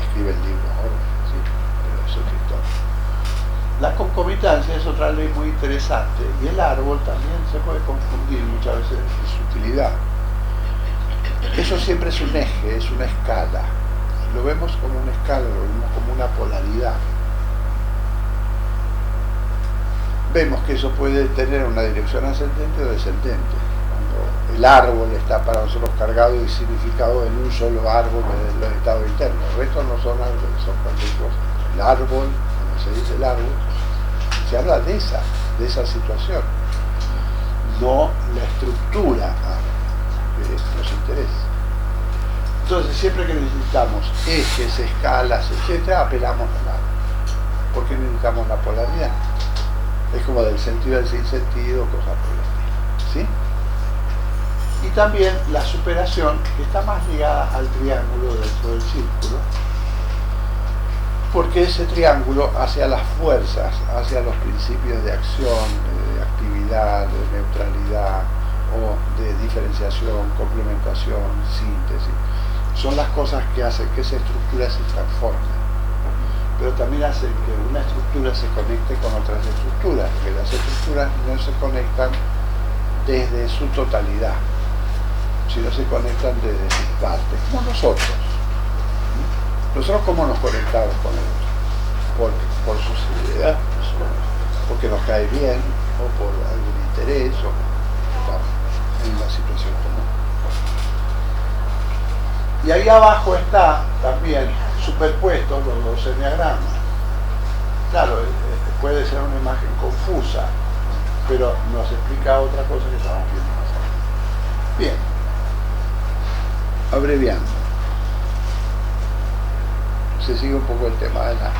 escriben libros ahora, ¿sí? Pero eso es historia. La concomitancia es otra ley muy interesante y el árbol también se puede confundir muchas veces en su utilidad. Eso siempre es un eje, es una escala. Lo vemos como una escala, lo vemos como una polaridad. Vemos que eso puede tener una dirección ascendente o descendente. Cuando el árbol está para nosotros cargado y significado en un solo árbol de los estados internos. El resto no son árboles, son cualquier cosa. El árbol, cuando se dice el árbol, se habla de esa situación. No la estructura que nos interesa. Entonces, siempre que necesitamos ejes, escalas, etc., apelamos al árbol. ¿Por qué necesitamos la polaridad? Es como del sentido al sinsentido, cosas por el estilo, ¿sí? Y también la superación, que está más ligada al triángulo dentro del círculo, porque ese triángulo hacia las fuerzas, hacia los principios de acción, de actividad, de neutralidad o de diferenciación, complementación, síntesis, son las cosas que hacen que esa estructura se transforme. Pero también hacen que una estructura se conecte con otras estructuras, porque las estructuras no se conectan desde su totalidad, sino se conectan desde sus partes, como nosotros. Nosotros, ¿cómo nos conectamos con ellos? Por sus ideas, porque nos cae bien, o por algún interés, o estamos en una situación común. Y ahí abajo está también superpuestos los dos enneagramas. Claro, puede ser una imagen confusa, pero nos explica otra cosa que estamos viendo más adelante. Bien, abreviando, se sigue un poco el tema de la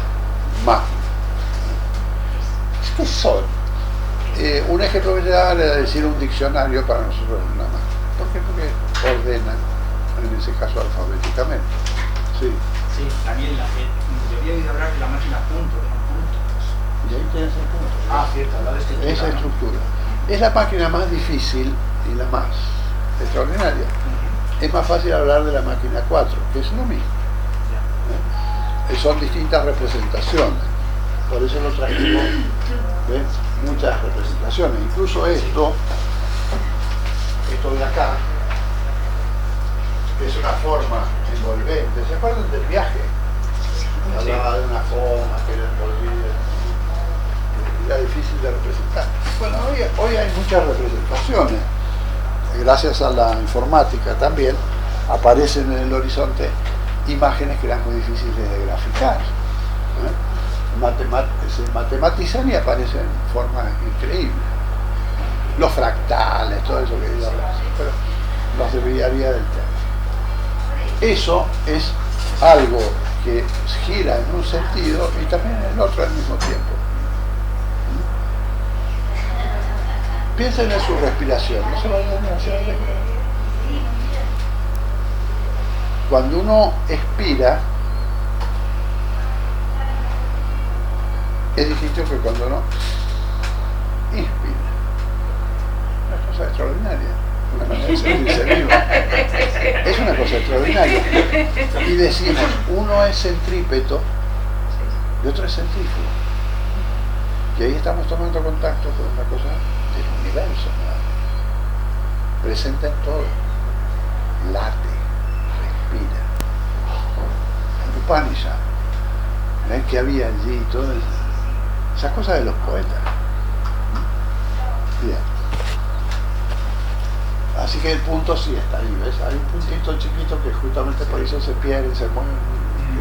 máquina. ¿Qué son? Un ejemplo que se da es decir un diccionario para nosotros es una máquina. ¿Por qué? Porque ordena, en ese caso alfabéticamente. Sí. Sí, también yo había oído hablar de la máquina punto, de puntos. Y ahí tienes el punto. Ah, cierto, habla de estructura. Esa estructura. Es la máquina más difícil y la más extraordinaria. Es más fácil hablar de la máquina 4, que es lo mismo. Son distintas representaciones. Por eso lo trajimos, ¿ves? Muchas representaciones. Incluso esto de acá, que es una forma envolvente. ¿Se acuerdan del viaje? Hablaba de una forma que era envolvida. Era difícil de representar. Bueno, hoy hay muchas representaciones. Gracias a la informática también aparecen en el horizonte imágenes que eran muy difíciles de graficar. Se matematizan y aparecen en forma increíble. Los fractales, todo eso que digo ahora, pero nos desviaría del tema. Eso es algo que gira en un sentido y también en el otro al mismo tiempo. Piensen en su respiración, no se vayan a hacer de... Cuando uno expira, es distinto que cuando uno inspira. Una cosa extraordinaria, una manera de sentirse vivo. Es una una cosa extraordinaria. Y decimos, uno es centrípeto y otro es centrífugo. Y ahí estamos tomando contacto con una cosa del universo, ¿no? Presente en todo. Late, respira. El Upanishad, ¿ven que había allí todo eso? Esas cosas de los poetas. Bien. Así que el punto sí está ahí, ¿ves? Hay un puntito chiquito que justamente por eso se pierde, se mueve,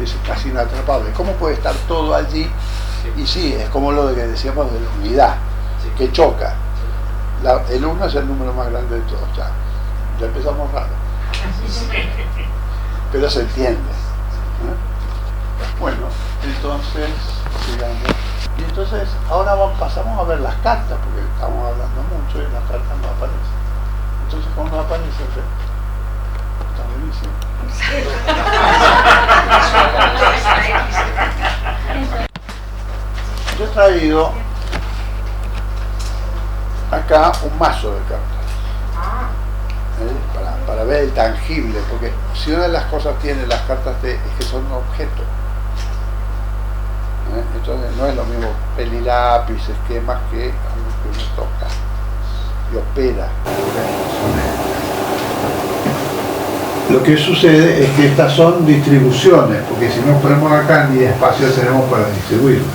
es casi inatrapable. ¿Cómo puede estar todo allí? Y sí, es como lo que decíamos de la unidad, que choca. El 1 es el número más grande de todos, ya empezamos raro. Pero se entiende. Bueno, entonces, sigamos. Y entonces, ahora pasamos a ver las cartas, porque estamos hablando mucho y las cartas no aparecen. Entonces, ¿cómo no aparece? Está buenísimo. Yo he traído acá un mazo de cartas. Para ver el tangible, porque si una de las cosas tiene las cartas es que son objetos. Entonces no es lo mismo pelilápiz, esquemas que algo que uno toca y opera. Lo que sucede es que estas son distribuciones, porque si no ponemos acá ni espacio tenemos para distribuirlas.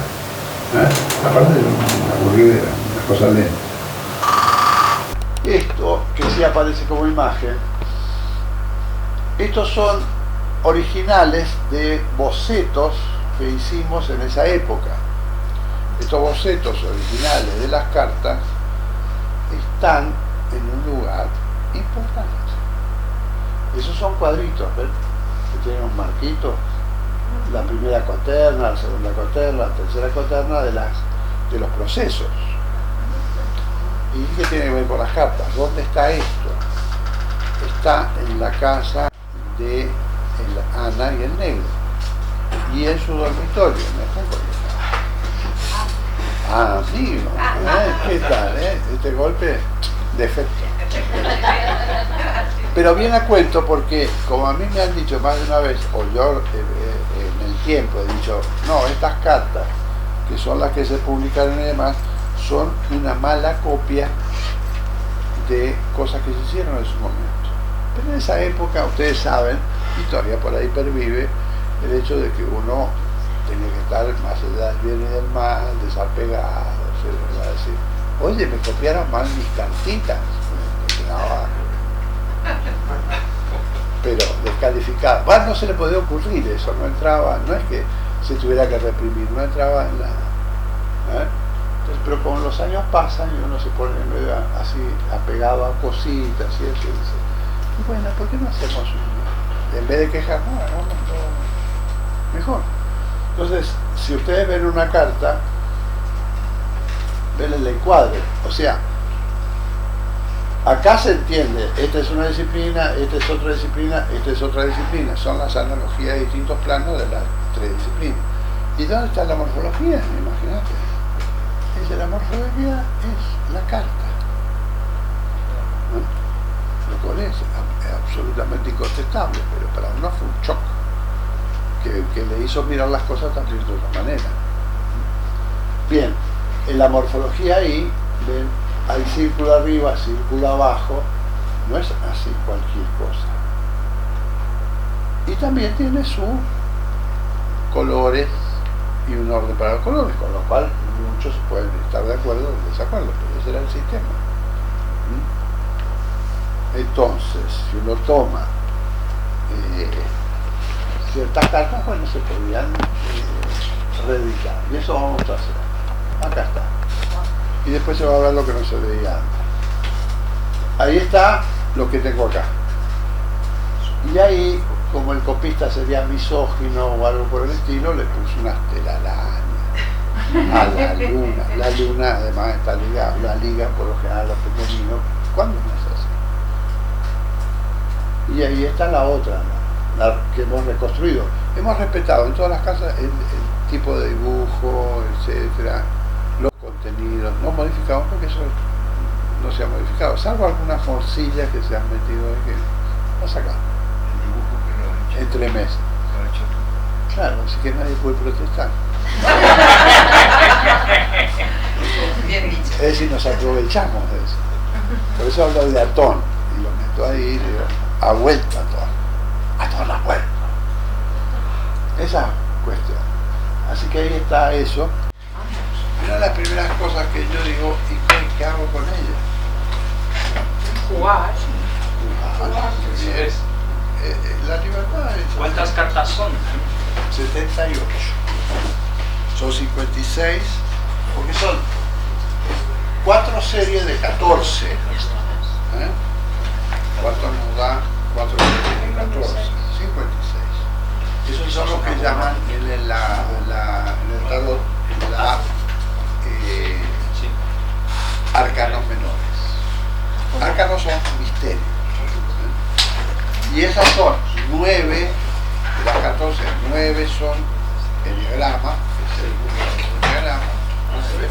Aparte de una aburridera, una cosa lenta. Esto, que sí aparece como imagen, estos son originales de bocetos que hicimos en esa época. Estos bocetos originales de las cartas están en un lugar importante. Esos son cuadritos, ¿ven? Que tienen un marquito. La primera cuaterna, la segunda cuaterna, la tercera cuaterna de los procesos. ¿Y qué tiene que ver con las cartas? ¿Dónde está esto? Está en la casa de Ana y el negro. Y en su dormitorio. Amigo, ¿qué tal? Este golpe de efecto. Pero viene a cuento porque, como a mí me han dicho más de una vez, o yo en el tiempo he dicho, no, estas cartas, que son las que se publicaron y demás, son una mala copia de cosas que se hicieron en su momento. Pero en esa época, ustedes saben, y todavía por ahí pervive, el hecho de que uno tenía que estar más allá del bien y del mal, desapegado, va a decir, oye, me copiaron mal mis cartitas, me quedaba, pero descalificado. Bueno, no se le podía ocurrir eso, no entraba, no es que se tuviera que reprimir, no entraba en la... Entonces, pero como los años pasan y uno se pone medio así apegado a cositas y eso, y dice, y bueno, ¿por qué no hacemos uno? En vez de quejarnos, hagamos todo mejor. Entonces, si ustedes ven una carta, ven el encuadre, o sea, acá se entiende, esta es una disciplina, esta es otra disciplina, esta es otra disciplina, son las analogías de distintos planos de las tres disciplinas. ¿Y dónde está la morfología? Imagínate. La morfología es la carta, lo cual es absolutamente incontestable, pero para uno fue un shock que le hizo mirar las cosas también de otra manera. Bien, en la morfología ahí ven, hay círculo arriba, círculo abajo, no es así cualquier cosa. Y también tiene sus colores y un orden para los colores, con lo cual muchos pueden estar de acuerdo o en desacuerdo, pero ese era el sistema. Entonces, si uno toma ciertas cartas, bueno, se podían reeditar, y eso vamos a hacer. Acá está. Y después se va a ver lo que no se veía antes. Ahí está lo que tengo acá. Y ahí, como el copista sería misógino o algo por el estilo, le puse unas telarañas a la luna. La luna además está ligada, la liga por lo general a los pequeñinos. ¿Cuándo no es así? Y ahí está la otra, la que hemos reconstruido. Hemos respetado en todas las casas el tipo de dibujo, etcétera, los contenidos, no modificamos porque eso no se ha modificado, salvo algunas morcillas que se han metido y que no sacamos. El en 3 meses. Claro, así que nadie puede protestar. Bien dicho. Es decir, nos aprovechamos de eso. Por eso hablo de Atón. Y lo meto ahí y digo, ha vuelto Atón. Atón ha vuelto. Esa cuestión. Así que ahí está eso. Una de las primeras cosas que yo digo, ¿y qué hago con ella? Jugar. La libertad es... ¿Cuántas cartas son? 78. Son 56, porque son 4 series de 14. 4 nos da 4 series de 14. 56. Esos son los que llaman en el tarot arcanos menores. Arcanos son misterios. Y esas son 9, de las 14, 9 son enneagrama, que es el número del enneagrama, 9,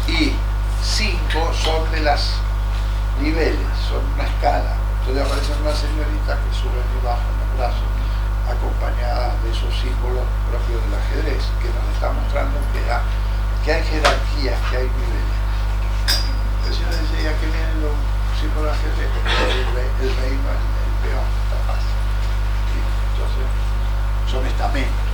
y 5 son de las niveles, son una escala. Entonces aparecen unas señoritas que suben y bajan los brazos, acompañadas de esos símbolos propios del ajedrez, que nos está mostrando que hay jerarquías, que hay niveles. El señor decía que vienen los símbolos del ajedrez, el reino, el peón, está fácil. ¿Sí? Entonces, son estamentos.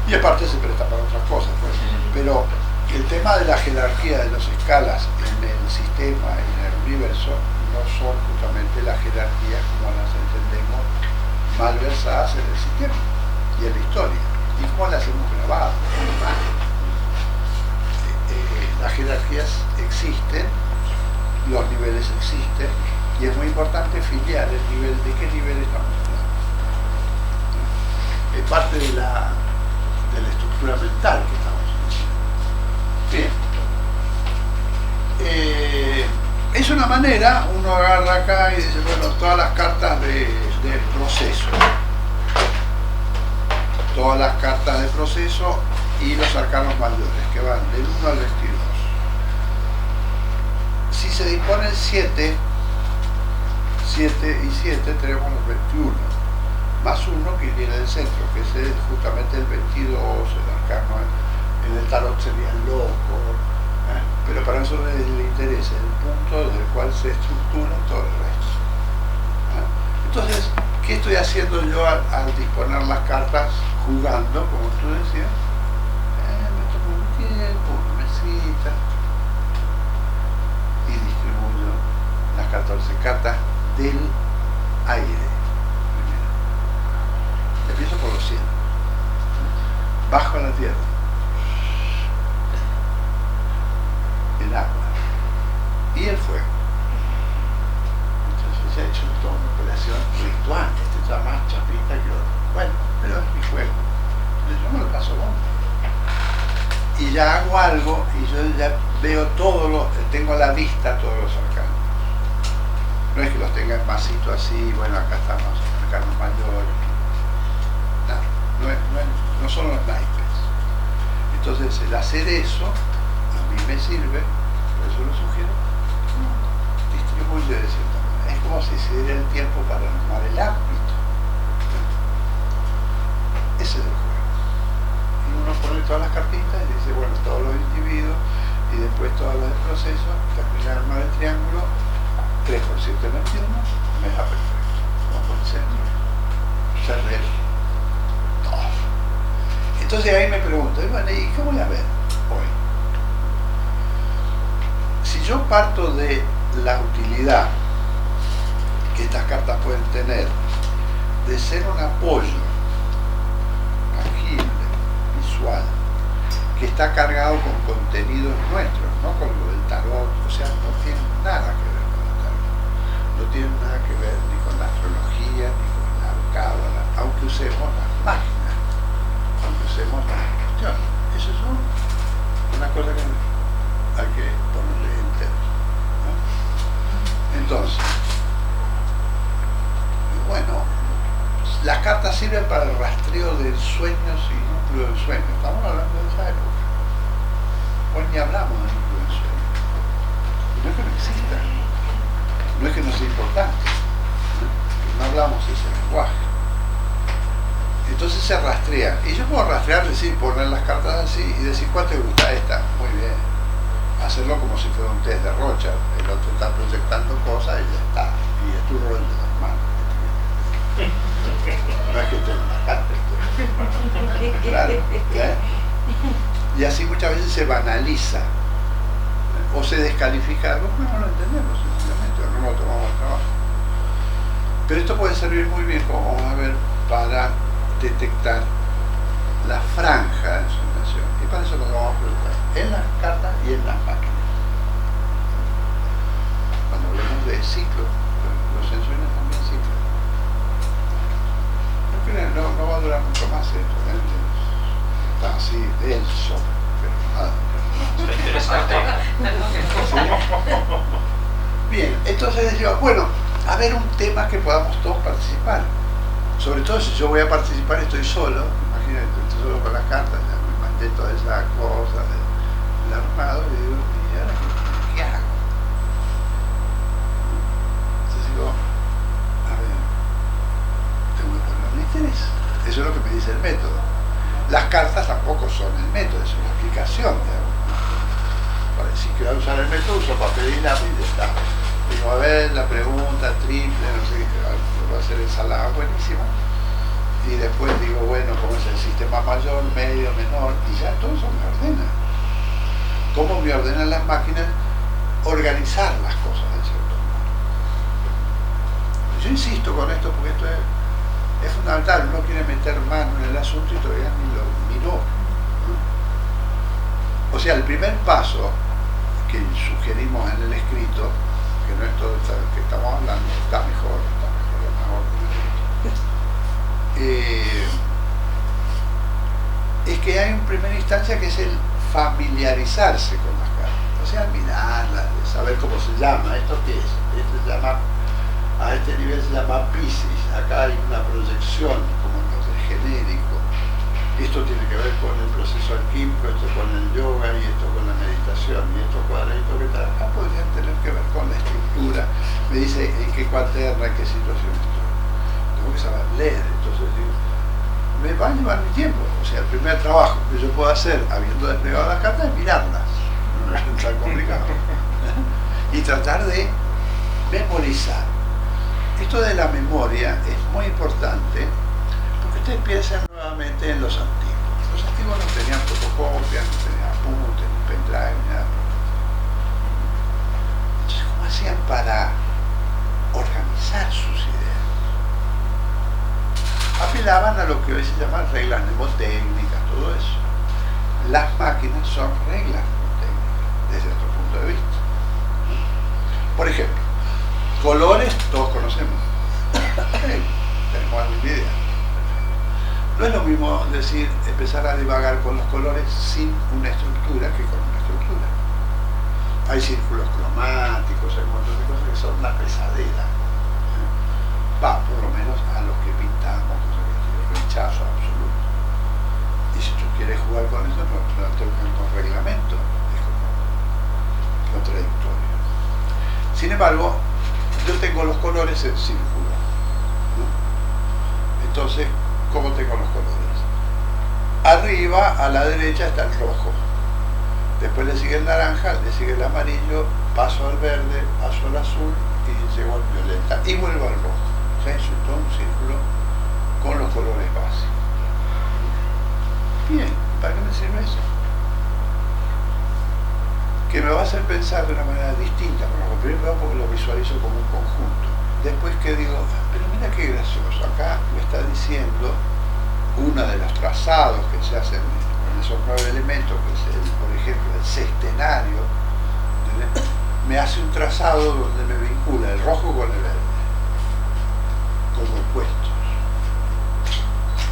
Y aparte se presta para otras cosas, pues. Pero el tema de la jerarquía de las escalas en el sistema y en el universo no son justamente las jerarquías como las entendemos malversadas en el sistema y en la historia. ¿Y cómo las hemos grabado? Las jerarquías existen, los niveles existen, y es muy importante filiar el nivel, de qué nivel estamos hablando. Es parte de la estructura mental que estamos haciendo. Bien. Es una manera, uno agarra acá y dice, bueno, todas las cartas de proceso. Todas las cartas de proceso y los arcanos mayores, que van del 1 al 22. Si se disponen 7 y 7 tenemos los 21, más 1 que viene del centro, que es justamente el 22, el arcano, en el tarot sería el loco, pero para eso le interesa el punto desde el cual se estructura todo el resto. Entonces, ¿qué estoy haciendo yo al disponer las cartas? Jugando, como tú decías, me tomo un tiempo, una mesita, y distribuyo las 14 cartas del aire. Primero. Empiezo por los cielos. Bajo la tierra. El agua. Y el fuego. Entonces se ha hecho toda una operación ritual. Este está más chapita que otro. Bueno, pero es mi juego. Entonces yo me lo paso bomba. Y ya hago algo y yo ya veo tengo a la vista todos los arcanos. No es que los tenga en vasito así, bueno, acá están los arcanos mayores. No son los naipes. Entonces el hacer eso a mí me sirve, por eso lo sugiero, distribuye de cierta manera. Es como si se diera el tiempo para armar el ámbito. Ese es el juego. Y uno pone todas las cartitas y dice, bueno, todos los individuos y después todas las del proceso, termina de armar el triángulo, 3 por 7, 21, me da perfecto. Vamos por el centro, cerré todo. Entonces ahí me pregunto, bueno, ¿y qué voy a ver hoy? Si yo parto de la utilidad que estas cartas pueden tener, de ser un apoyo tangible, visual, que está cargado con contenidos nuestros, no con lo del tarot, o sea, no tiene nada que ver con el tarot, no tiene nada que ver ni con la astrología, ni con la cábala, aunque usemos las máquinas, aunque usemos las cuestiones. Eso es una cosa que hay que ponerle entero, ¿no? Entonces, bueno, las cartas sirven para el rastreo de sueños y núcleo del sueño. Estamos hablando de esa época. Hoy ni hablamos de núcleo del sueño. No es que no exista, no es que no sea importante, no hablamos ese lenguaje. Entonces se rastrea. Y yo puedo rastrear, decir, poner las cartas así y decir, ¿cuál te gusta? Esta. Muy bien. Hacerlo como si fuera un test de Rocha. El otro está proyectando cosas y ya está. Y es tu rol de las manos. No es que esté en una carta. Claro. ¿Eh? Y así muchas veces se banaliza o se descalifica algo, no lo entendemos sencillamente, o no lo tomamos al trabajo. Pero esto puede servir muy bien, como vamos a ver, para detectar la franja de su intención. Y para eso lo vamos a preguntar en las cartas y en las máquinas. Cuando hablemos de ciclo, los sensores también ciclan. No va a durar mucho más esto, está así denso, pero nada. Está interesante. Bien, entonces decía, bueno, a ver un tema que podamos todos participar. Sobre todo si yo voy a participar y estoy solo, imagínate, estoy solo con las cartas, ya me mandé toda esa cosa del armado y digo, ¿y ahora qué hago? Entonces digo, a ver, tengo que poner un interés. Eso es lo que me dice el método. Las cartas tampoco son el método, es una aplicación. Para si quiero usar el método, uso papel y lápiz y ya está. Digo, a ver, la pregunta triple, no sé qué, voy a hacer ensalada buenísima. Y después digo, bueno, ¿cómo es el sistema mayor, medio, menor? Y ya todo eso me ordena. ¿Cómo me ordenan las máquinas? Organizar las cosas de cierto modo. Yo insisto con esto porque esto es fundamental. Uno quiere meter mano en el asunto y todavía ni lo miró. O sea, el primer paso que sugerimos en el escrito, que no es todo esto que estamos hablando, está mejor, es que hay en primera instancia que es el familiarizarse con las cartas, o sea, mirarlas, saber cómo se llama, ¿esto qué es? Esto se llama, a este nivel se llama Piscis, acá hay una proyección como en el genérico, esto tiene que ver con el proceso alquímico, esto con el yoga y esto con la meditación y estos cuadraditos que están acá podrían tener que ver con la estructura, me dice en qué cuaterna, en qué situación estoy, tengo que saber leer, entonces digo, me va a llevar mi tiempo, o sea, el primer trabajo que yo puedo hacer habiendo desplegado las cartas es mirarlas, no es tan complicado, y tratar de memorizar. Esto de la memoria es muy importante porque ustedes piensan nuevamente en los antiguos. Los antiguos no tenían fotocopias, no tenían apuntes, ni pendrive, ni nada. Entonces, ¿cómo hacían para organizar sus ideas? Apelaban a lo que hoy se llaman reglas mnemotécnicas, todo eso. Las máquinas son reglas mnemotécnicas desde otro punto de vista. Por ejemplo, colores todos conocemos. Tenemos alguna idea. No es lo mismo decir, empezar a divagar con los colores sin una estructura que con una estructura. Hay círculos cromáticos, hay un montón de cosas que son una pesadera. Por lo menos a los que pintamos, rechazo absoluto. Y si tú quieres jugar con eso, no te buscan con reglamento, es como contradictorio. Sin embargo, yo tengo los colores en círculo, ¿no? Entonces, ¿cómo tengo los colores? Arriba, a la derecha, está el rojo. Después le sigue el naranja, le sigue el amarillo, paso al verde, paso al azul y llego al violeta y vuelvo al rojo. O sea, es todo un círculo con los colores básicos. Bien, ¿para qué me sirve eso? Que me va a hacer pensar de una manera distinta, primero porque lo visualizo como un conjunto. Después que digo, pero mira qué gracioso, acá me está diciendo uno de los trazados que se hacen con esos 9 elementos, que es por ejemplo el sextenario, me hace un trazado donde me vincula el rojo con el verde, como opuestos.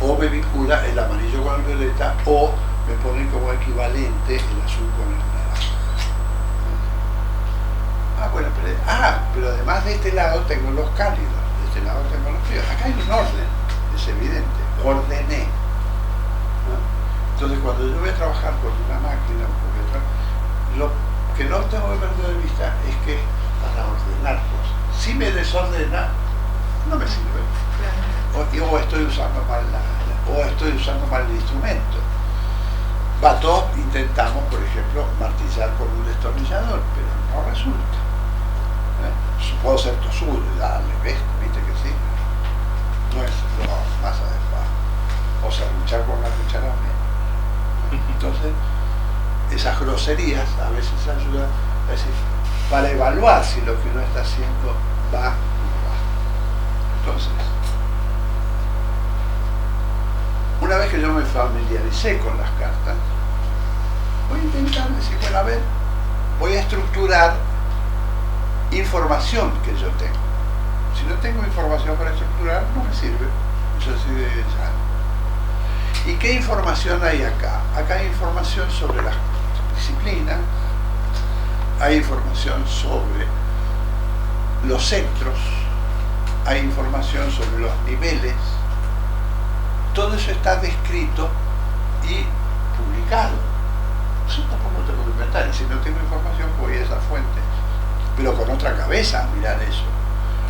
O me vincula el amarillo con el violeta, o me pone como equivalente el azul con el naranja. Pero además de este lado tengo los cálidos, de este lado tengo los fríos. Acá hay un orden, es evidente, ordené. ¿No? Entonces cuando yo voy a trabajar con una máquina, lo que no tengo que perder de vista es que para ordenar cosas, si me desordena, no me sirve. O estoy usando mal o estoy usando mal el instrumento. Todos intentamos, por ejemplo, martillar con un destornillador, pero no resulta. Puedo ser tosudo y darle, viste que sí. No es lo más adecuado. O sea, luchar con una cuchara menos. Entonces, esas groserías a veces ayudan a decir, para evaluar si lo que uno está haciendo va o no va. Entonces, una vez que yo me familiaricé con las cartas, voy a intentar decir, bueno, a ver, voy a estructurar información que yo tengo. Si no tengo información para estructurar, no me sirve. Eso así de llano. ¿Y qué información hay acá? Acá hay información sobre las disciplinas, hay información sobre los centros, hay información sobre los niveles. Todo eso está descrito y publicado. Eso tampoco tengo que inventar, y si no tengo información voy a esa fuente, pero con otra cabeza a mirar eso.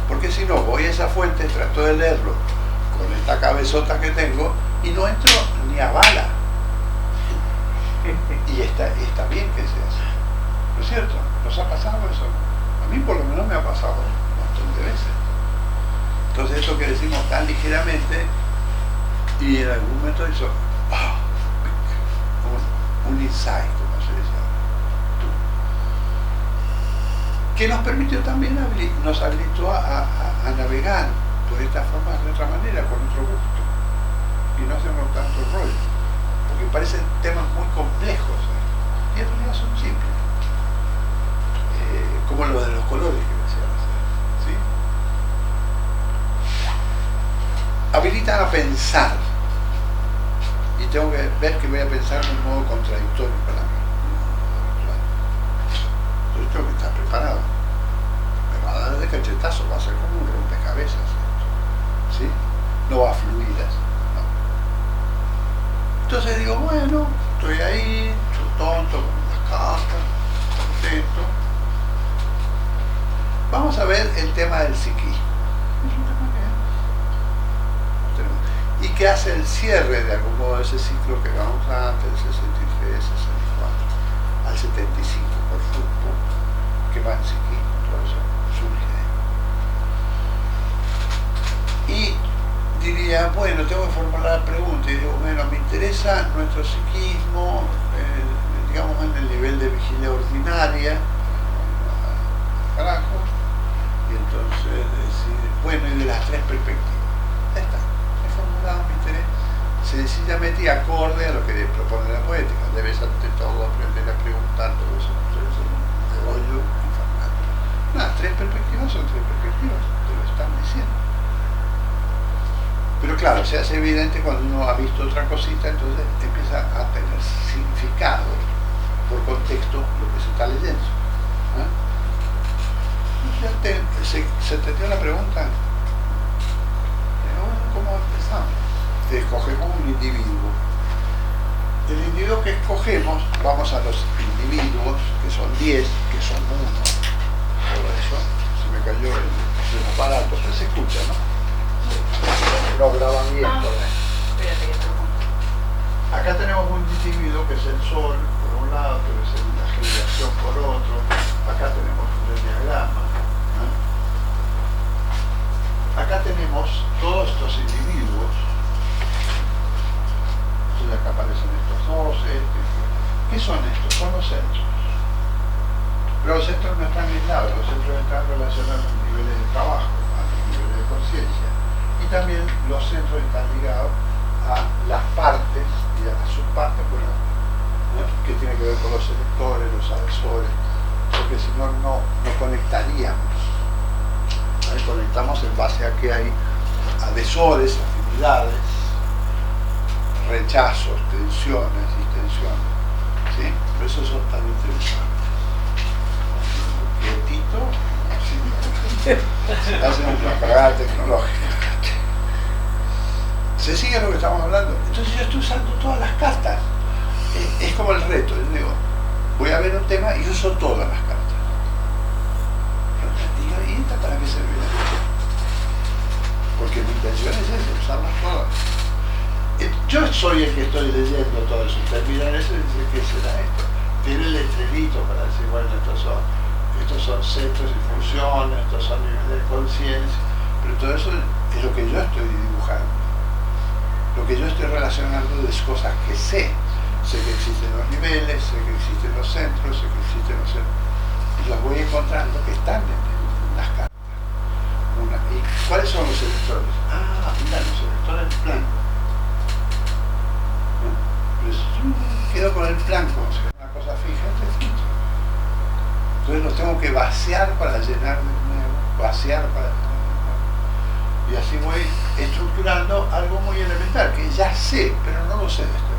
Porque si no, voy a esa fuente, trato de leerlo con esta cabezota que tengo y no entro ni a bala. Y está bien que se hace. ¿No es cierto? ¿Nos ha pasado eso? A mí por lo menos me ha pasado un montón de veces. Entonces eso que decimos tan ligeramente, y en algún momento hizo un insight, como se dice ahora, que nos permitió también, nos habilitó a navegar por esta forma de otra manera, con otro gusto, y no hacemos tanto rollo, porque parecen temas muy complejos, y en realidad son simples, como lo de los colores que decían hacer, ¿sí? Habilitan a pensar, y tengo que ver que voy a pensar de un modo contradictorio para mí. Entonces tengo que estar preparado. Me va a dar de cachetazo, va a ser como un rompecabezas, ¿sí? No va a fluir así, no. Entonces digo, bueno, estoy ahí, soy tonto, con las cartas, contento. Vamos a ver el tema del psiquismo. Es un tema que y que hace el cierre de algún modo de ese ciclo que vamos antes, del 63, 64, al 75 por fútbol, que va en psiquismo, todo eso surge. Y diría, bueno, tengo que formular la pregunta, y digo, bueno, me interesa nuestro psiquismo, digamos en el nivel de vigilia ordinaria, carajo, y entonces decir, bueno, y de las tres perspectivas, ya está. Formulado mi interés sencillamente y acorde a lo que propone la poética. Debes ante todo aprender a preguntar, todo eso es un rollo infernal. Las tres perspectivas son tres perspectivas, te lo están diciendo. Pero claro, se hace evidente cuando uno ha visto otra cosita, entonces empieza a tener significado por contexto lo que se está leyendo. ¿Se entendió la pregunta? ¿Cómo empezamos? Escogemos un individuo. El individuo que escogemos, vamos a los individuos, que son 10, que son 1. Por eso se me cayó el aparato, pero se escucha, ¿no? Lo graban bien. Acá tenemos un individuo que es el Sol, por un lado, que es la generación por otro. Acá tenemos un diagrama. Acá tenemos todos estos individuos, entonces acá aparecen estos dos, ¿qué son estos? Son los centros. Pero los centros no están aislados, los centros están relacionados a los niveles de trabajo, a los niveles de conciencia, y también los centros están ligados a las partes y a las subpartes, bueno, que tiene que ver con los electores, los adhesores, porque si no, no conectaríamos. Ahí conectamos en base a que hay adhesores, afinidades, rechazos, tensiones, distensiones, ¿sí? Por eso son tan interesantes. Quietito, hacen una cagada tecnológica. ¿Se sigue lo que estamos hablando? Entonces yo estoy usando todas las cartas. Es como el reto, yo digo, voy a ver un tema y uso todas las cartas. ¿Y esta para qué servirá? Yo soy el que estoy leyendo todo eso. Ustedes miran eso y dicen, ¿qué será esto? Tiene el letrerito para decir, bueno, estos son centros y funciones, estos son niveles de conciencia, pero todo eso es lo que yo estoy dibujando, lo que yo estoy relacionando de cosas que sé. Sé que existen los niveles, sé que existen los centros, sé que existen los centros, y los voy encontrando que están en las cartas. ¿Y cuáles son los electrones? Ah, mira, los electrones del plan. Pero si yo quedo con el plan como si fuera una cosa fija, entonces los tengo que vaciar para llenar de nuevo, vaciar para llenar de nuevo. Y así voy estructurando algo muy elemental, que ya sé, pero no lo sé de este modo.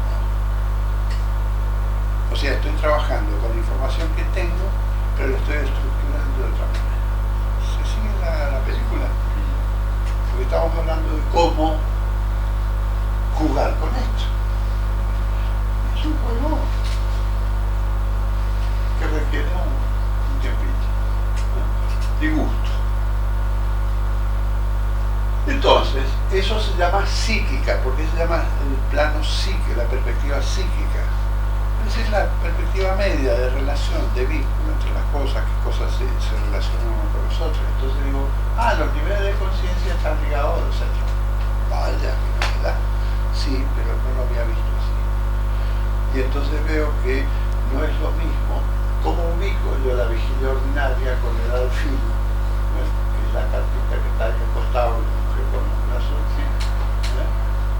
O sea, estoy trabajando con la información que tengo, pero lo estoy estructurando de otra manera. ¿Se sigue la película? Porque estamos hablando de cómo jugar con esto. Es un juego que requiere un tiempito, ¿no? Y gusto. Entonces, eso se llama psíquica, porque se llama el plano psíquico, la perspectiva psíquica. Es decir, la perspectiva media de relación, de vínculo entre las cosas, qué cosas se relacionan con nosotros. Entonces digo, los niveles de conciencia están ligados a los centros. Vaya, qué novedad. Sí, pero no lo había visto así. Y entonces veo que no es lo mismo. Como ubico yo la vigilia ordinaria con el alfil, ¿no? Que es la cartita que está ahí acostado, que con un brazo encima, ¿no?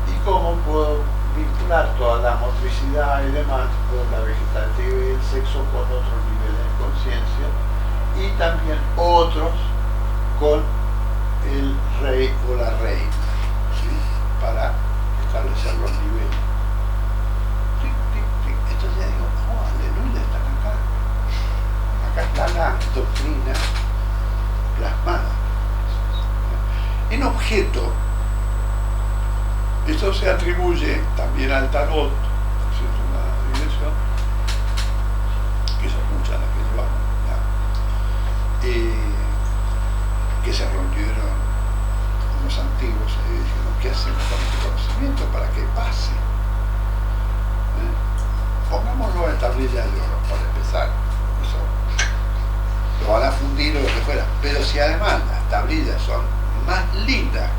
Y cómo puedo vincular toda la motricidad y demás con la vegetativa y el sexo con otros niveles de conciencia y también otros con el rey o la reina, ¿sí? Para establecer los niveles. Tic, tic, tic. Entonces ya digo, aleluya, están acá. Acá está la doctrina plasmada. En objeto, esto se atribuye también al tarot, ¿cierto? Una dimensión, que son muchas las que llevamos, que se reunieron los antiguos y dijeron, ¿qué hacemos con este conocimiento para que pase? Pongámoslo en tablilla de oro, para empezar. Eso lo van a fundir o lo que fuera, pero si además las tablillas son más lindas,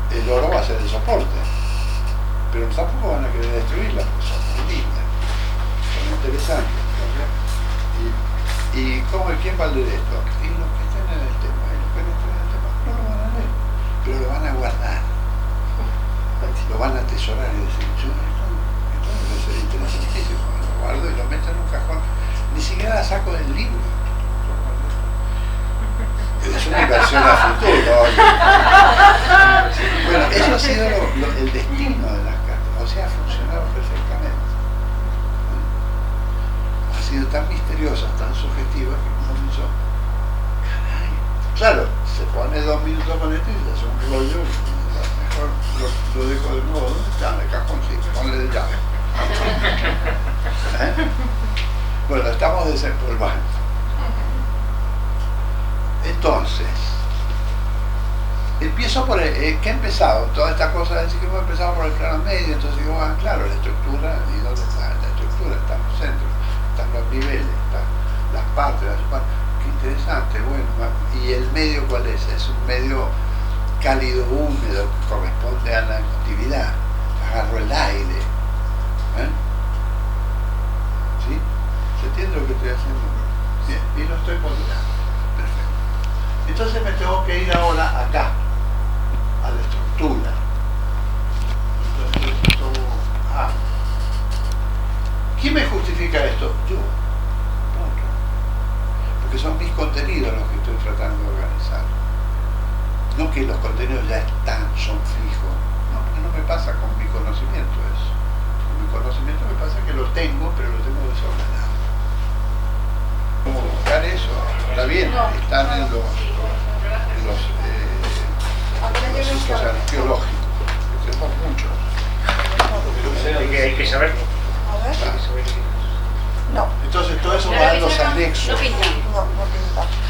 el oro va a ser el soporte, pero tampoco van a querer destruirla porque son muy lindas, son interesantes. ¿Y quién va a leer esto? Y los que estén en el tema, y los que no estén en el tema no lo van a leer, pero lo van a guardar, lo van a atesorar y decir, esto debe ser interesantísimo, lo guardo y lo meto en un cajón, ni siquiera la saco del libro. Es una inversión a futuro. Bueno, eso ha sido el destino de las cartas, o sea, ha funcionado perfectamente. Ha sido tan misteriosa, tan subjetiva que uno dicho, caray, claro, se pone 2 minutos con esto y se hace un rollo, mejor lo dejo de nuevo, ¿dónde está? En el cajoncito, ponle de llave. Bueno, estamos desempolvando. Entonces, empiezo por ¿qué he empezado? Toda esta cosa de decir que hemos empezado por el plano medio, entonces digo, claro, la estructura, ¿y dónde está? La estructura está en los centros, están los niveles, están las partes, qué interesante, bueno, ¿y el medio cuál es? Es un medio cálido, húmedo, que corresponde a la actividad, agarro el aire, ¿sí? ¿Se entiende lo que estoy haciendo? Bien, y lo estoy ponderando. Perfecto. Entonces me tengo que ir ahora acá, a la estructura. Entonces, ¿quién me justifica esto? Yo. Punto. Porque son mis contenidos los que estoy tratando de organizar. No que los contenidos ya están, son fijos. No, porque no me pasa con mi conocimiento eso. Con mi conocimiento me pasa que lo tengo, pero lo tengo desordenado. ¿Cómo buscar eso? Está bien, están en los sitios arqueológicos, que tenemos muchos. Hay que saberlo. No. Entonces todo eso va dando anexo. No pinta.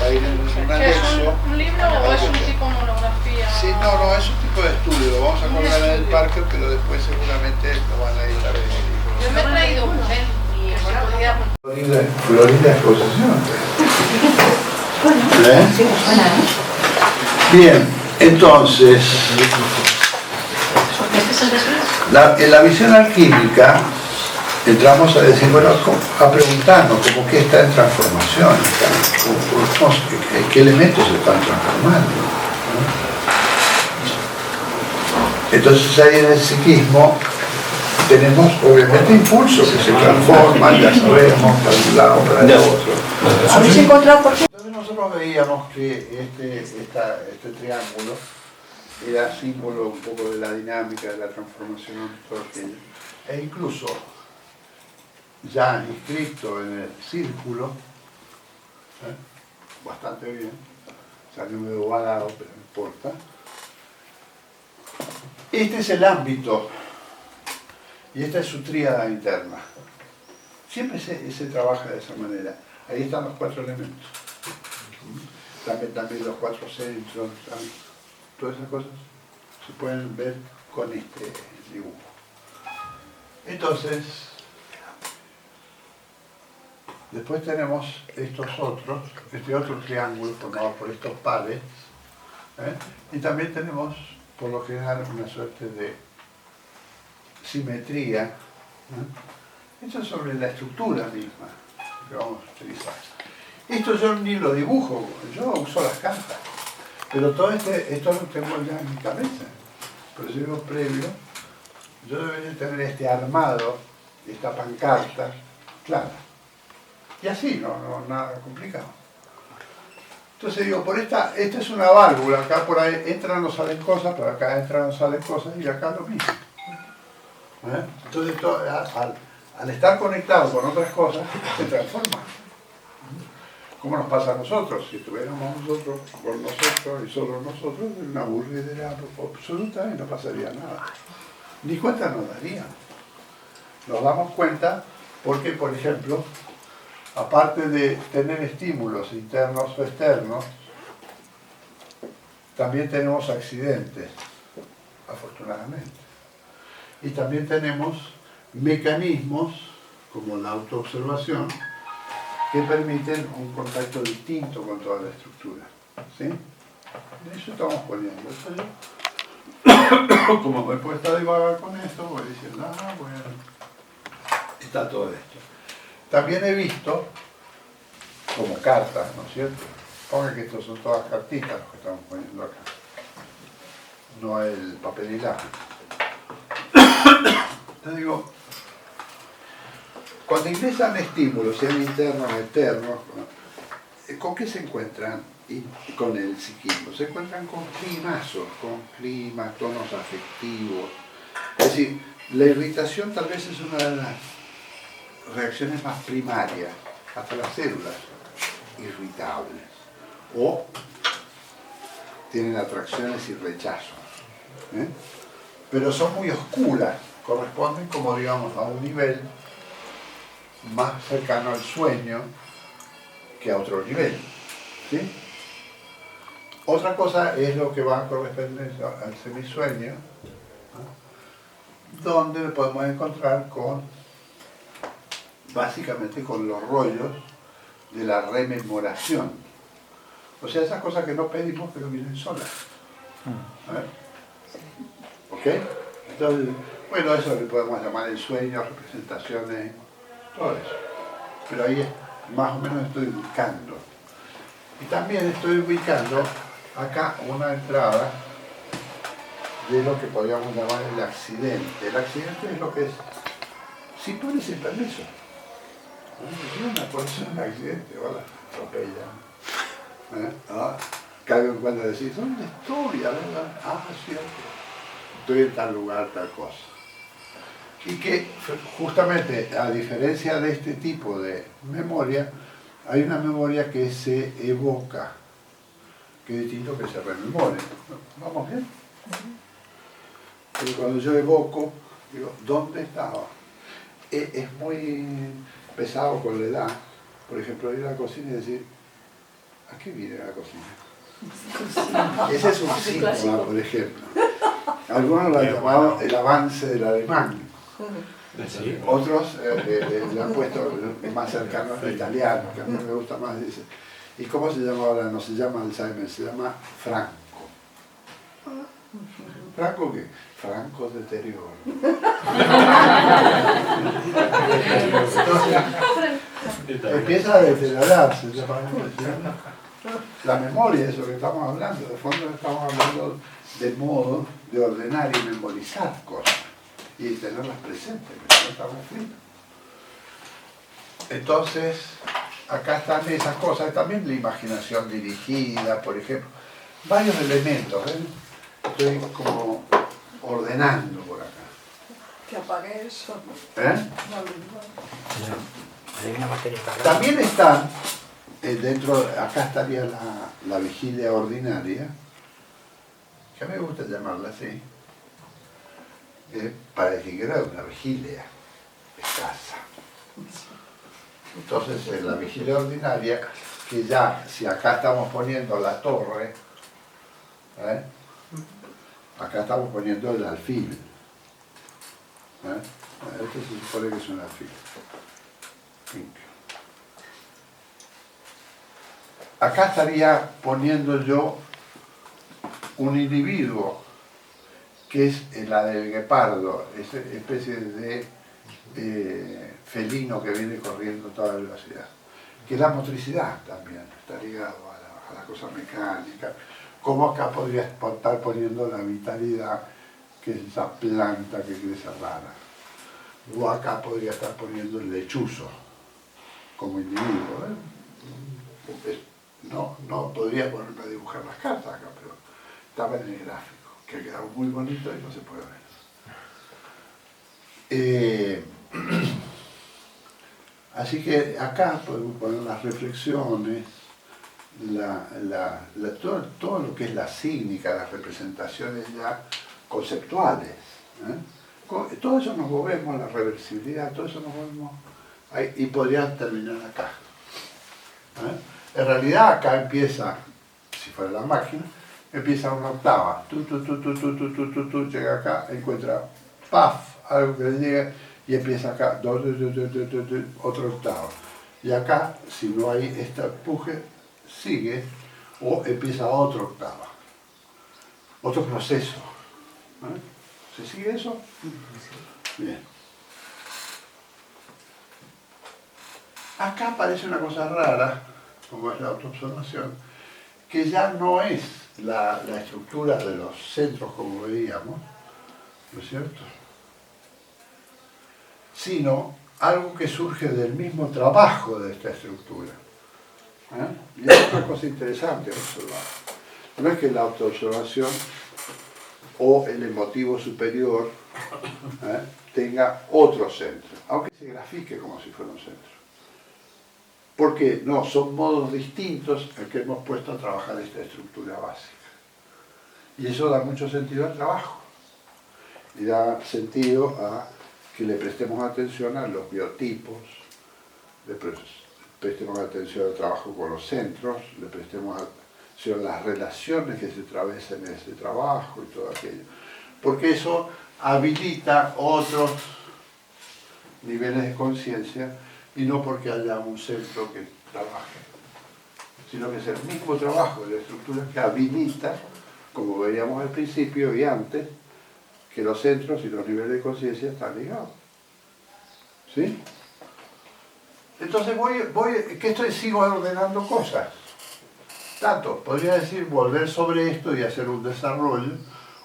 Va a ir en un ¿Es anexo. un libro o es un tipo monografía? Sí, no, es un tipo de estudio. Lo vamos a colgar en el parque, pero después seguramente lo van a editar en el libro. Yo me he traído un y podría... Florida Exposición. Bien, entonces, en la visión alquímica entramos a decir, bueno, a preguntarnos como qué está en transformación, qué elementos se están transformando, ¿no? Entonces ahí en el psiquismo tenemos obviamente impulsos que se transforman, ya sabemos, para un lado, para el otro. ¿Habéis encontrado por qué? Entonces nosotros veíamos que este triángulo era símbolo un poco de la dinámica, de la transformación, todo aquello. E incluso ya inscrito en el círculo, bastante bien, salió medio ovalado, pero no importa. Este es el ámbito y esta es su tríada interna. Siempre se trabaja de esa manera. Ahí están los 4 elementos. También los 4 centros, todas esas cosas se pueden ver con este dibujo. Entonces, después tenemos este otro triángulo formado por estos pares, y también tenemos, por lo general, una suerte de simetría, esto es sobre la estructura misma que vamos a utilizar. Esto yo ni lo dibujo, yo uso las cartas, pero todo esto lo tengo ya en mi cabeza. Por eso digo previo, yo debería tener este armado, esta pancarta clara. Y así, no nada complicado. Entonces digo, esta es una válvula, acá por ahí entran o salen cosas, por acá entran o salen cosas, y acá lo mismo. Entonces al estar conectado con otras cosas, se transforma. ¿Cómo nos pasa a nosotros? Si estuviéramos nosotros, por nosotros y solo nosotros, una aburridera absoluta y no pasaría nada. Ni cuenta nos daría. Nos damos cuenta porque, por ejemplo, aparte de tener estímulos internos o externos, también tenemos accidentes, afortunadamente. Y también tenemos mecanismos, como la autoobservación, que permiten un contacto distinto con toda la estructura. ¿Sí? De eso estamos poniendo. Como me he puesto a divagar con esto, voy diciendo, bueno, está todo esto. También he visto, como cartas, ¿no es cierto? Pongan que estos son todas cartitas los que estamos poniendo acá. No el papel y lápiz. Te digo, cuando ingresan estímulos, sean internos o externos, ¿con qué se encuentran con el psiquismo? Se encuentran con climazos, con climas, tonos afectivos. Es decir, la irritación tal vez es una de las reacciones más primarias, hasta las células irritables, o tienen atracciones y rechazos, pero son muy oscuras, corresponden, como digamos, a un nivel más cercano al sueño que a otro nivel, ¿sí? Otra cosa es lo que va a corresponder al semisueño, ¿no? Donde lo podemos encontrar básicamente con los rollos de la rememoración. O sea, esas cosas que no pedimos pero vienen solas. ¿Ok? Entonces, bueno, eso le podemos llamar el sueño, representaciones, todo eso. Pero ahí más o menos estoy ubicando. Y también estoy ubicando acá una entrada de lo que podríamos llamar el accidente. El accidente es lo que es sin poner sin permiso. Una persona en accidente, ¿verdad? Atropella. Cada vez cuando decís, ¿dónde estoy? Cierto. Estoy en tal lugar, tal cosa. Y que justamente, a diferencia de este tipo de memoria, hay una memoria que se evoca, que es distinto que se rememore. ¿Vamos bien? Pero cuando yo evoco, digo, ¿dónde estaba? Es muy pesado con la edad, Por ejemplo, ir a la cocina y decir, ¿a qué viene la cocina? Ese es un síntoma, por ejemplo. Algunos lo han llamado el avance del alemán. ¿Sí? Otros le han puesto más cercano al italiano, que a mí me gusta más. Dice. ¿Y cómo se llama ahora? No se llama Alzheimer, se llama Franco. ¿Franco qué? Franco deterioro. Entonces, empieza a deteriorarse. La memoria es lo que estamos hablando. De fondo estamos hablando de modo de ordenar y memorizar cosas y tenerlas presentes, que no estamos fritos. Entonces, acá están esas cosas, también la imaginación dirigida, por ejemplo, varios elementos, ¿ven? Estoy como ordenando por acá. Que apague eso. Hay una materia para También están, dentro, acá estaría la vigilia ordinaria, que a mí me gusta llamarla así, para decir que era una vigilia escasa. Entonces, la vigilia ordinaria, que ya, si acá estamos poniendo la torre, acá estamos poniendo el alfil. Este se supone que es un alfil. Acá estaría poniendo yo un individuo, que es la del guepardo, esa especie de felino que viene corriendo a toda velocidad. Que es la motricidad también, está ligado a la cosa mecánica. Como acá podría estar poniendo la vitalidad, que es esa planta que crece rara. O acá podría estar poniendo el lechuzo, como individuo. No podría ponerme a dibujar las cartas acá, pero estaba en el gráfico, que ha quedado muy bonito y no se puede ver. Así que acá podemos poner las reflexiones, todo lo que es la cínica, las representaciones ya conceptuales. Todo eso nos movemos, la reversibilidad, todo eso nos movemos ahí, y podría terminar acá. En realidad acá empieza, si fuera la máquina, empieza una octava, llega acá, encuentra, ¡paf!, algo que le llega, y empieza acá, otra octava. Y acá, si no hay este empuje, sigue, o empieza otra octava, otro proceso. ¿Se sigue eso? Bien. Acá aparece una cosa rara, como es la autoobservación, que ya no es la estructura de los centros como veíamos, ¿no es cierto?, sino algo que surge del mismo trabajo de esta estructura. Y es una cosa interesante observar. No es que la autoobservación o el emotivo superior tenga otro centro, aunque se grafique como si fuera un centro. Porque no, son modos distintos en que hemos puesto a trabajar esta estructura básica. Y eso da mucho sentido al trabajo. Y da sentido a que le prestemos atención a los biotipos, le prestemos atención al trabajo con los centros, le prestemos atención a las relaciones que se atravesan en ese trabajo y todo aquello. Porque eso habilita otros niveles de conciencia, y no porque haya un centro que trabaje, sino que es el mismo trabajo de la estructura que habilita, como veíamos al principio y antes, que los centros y los niveles de conciencia están ligados. ¿Sí? Entonces sigo ordenando cosas. Tanto, podría decir volver sobre esto y hacer un desarrollo,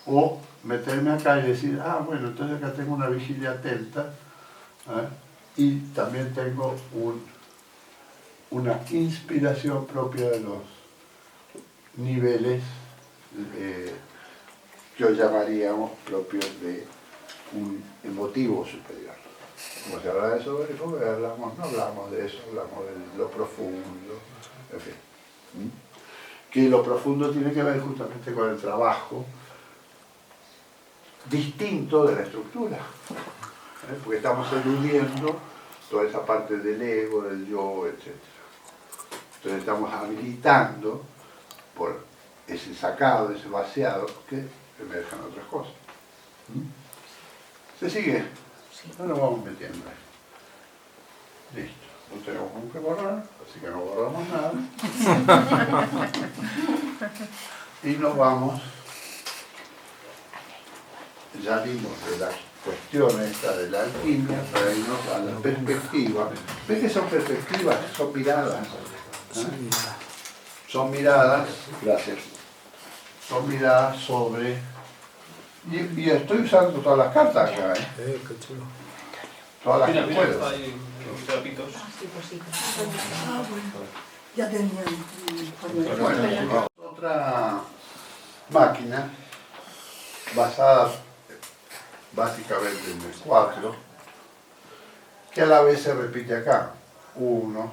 o meterme acá y decir, bueno, entonces acá tengo una vigilia atenta, y también tengo una inspiración propia de los niveles que hoy llamaríamos propios de un emotivo superior. Como se habla de eso, no hablamos de eso, hablamos de lo profundo, en fin. Que lo profundo tiene que ver justamente con el trabajo distinto de la estructura. Porque estamos eludiendo toda esa parte del ego, del yo, etc. Entonces estamos habilitando por ese sacado, ese vaciado, que emerjan otras cosas. ¿Se sigue? No nos vamos metiendo ahí. Listo. No tenemos con qué borrar, así que no borramos nada. Y nos vamos. Ya vimos de la cuestión esta de la alquimia para irnos a la perspectiva. ¿Ves que son perspectivas? Son miradas. Son miradas, gracias. Son miradas sobre. Y estoy usando todas las cartas acá, ¿eh? Qué chulo. Todas las que Mira, puedo. hay trapitos. Ya tenían. Bueno, otra máquina basada básicamente en el 4, que a la vez se repite acá. 1,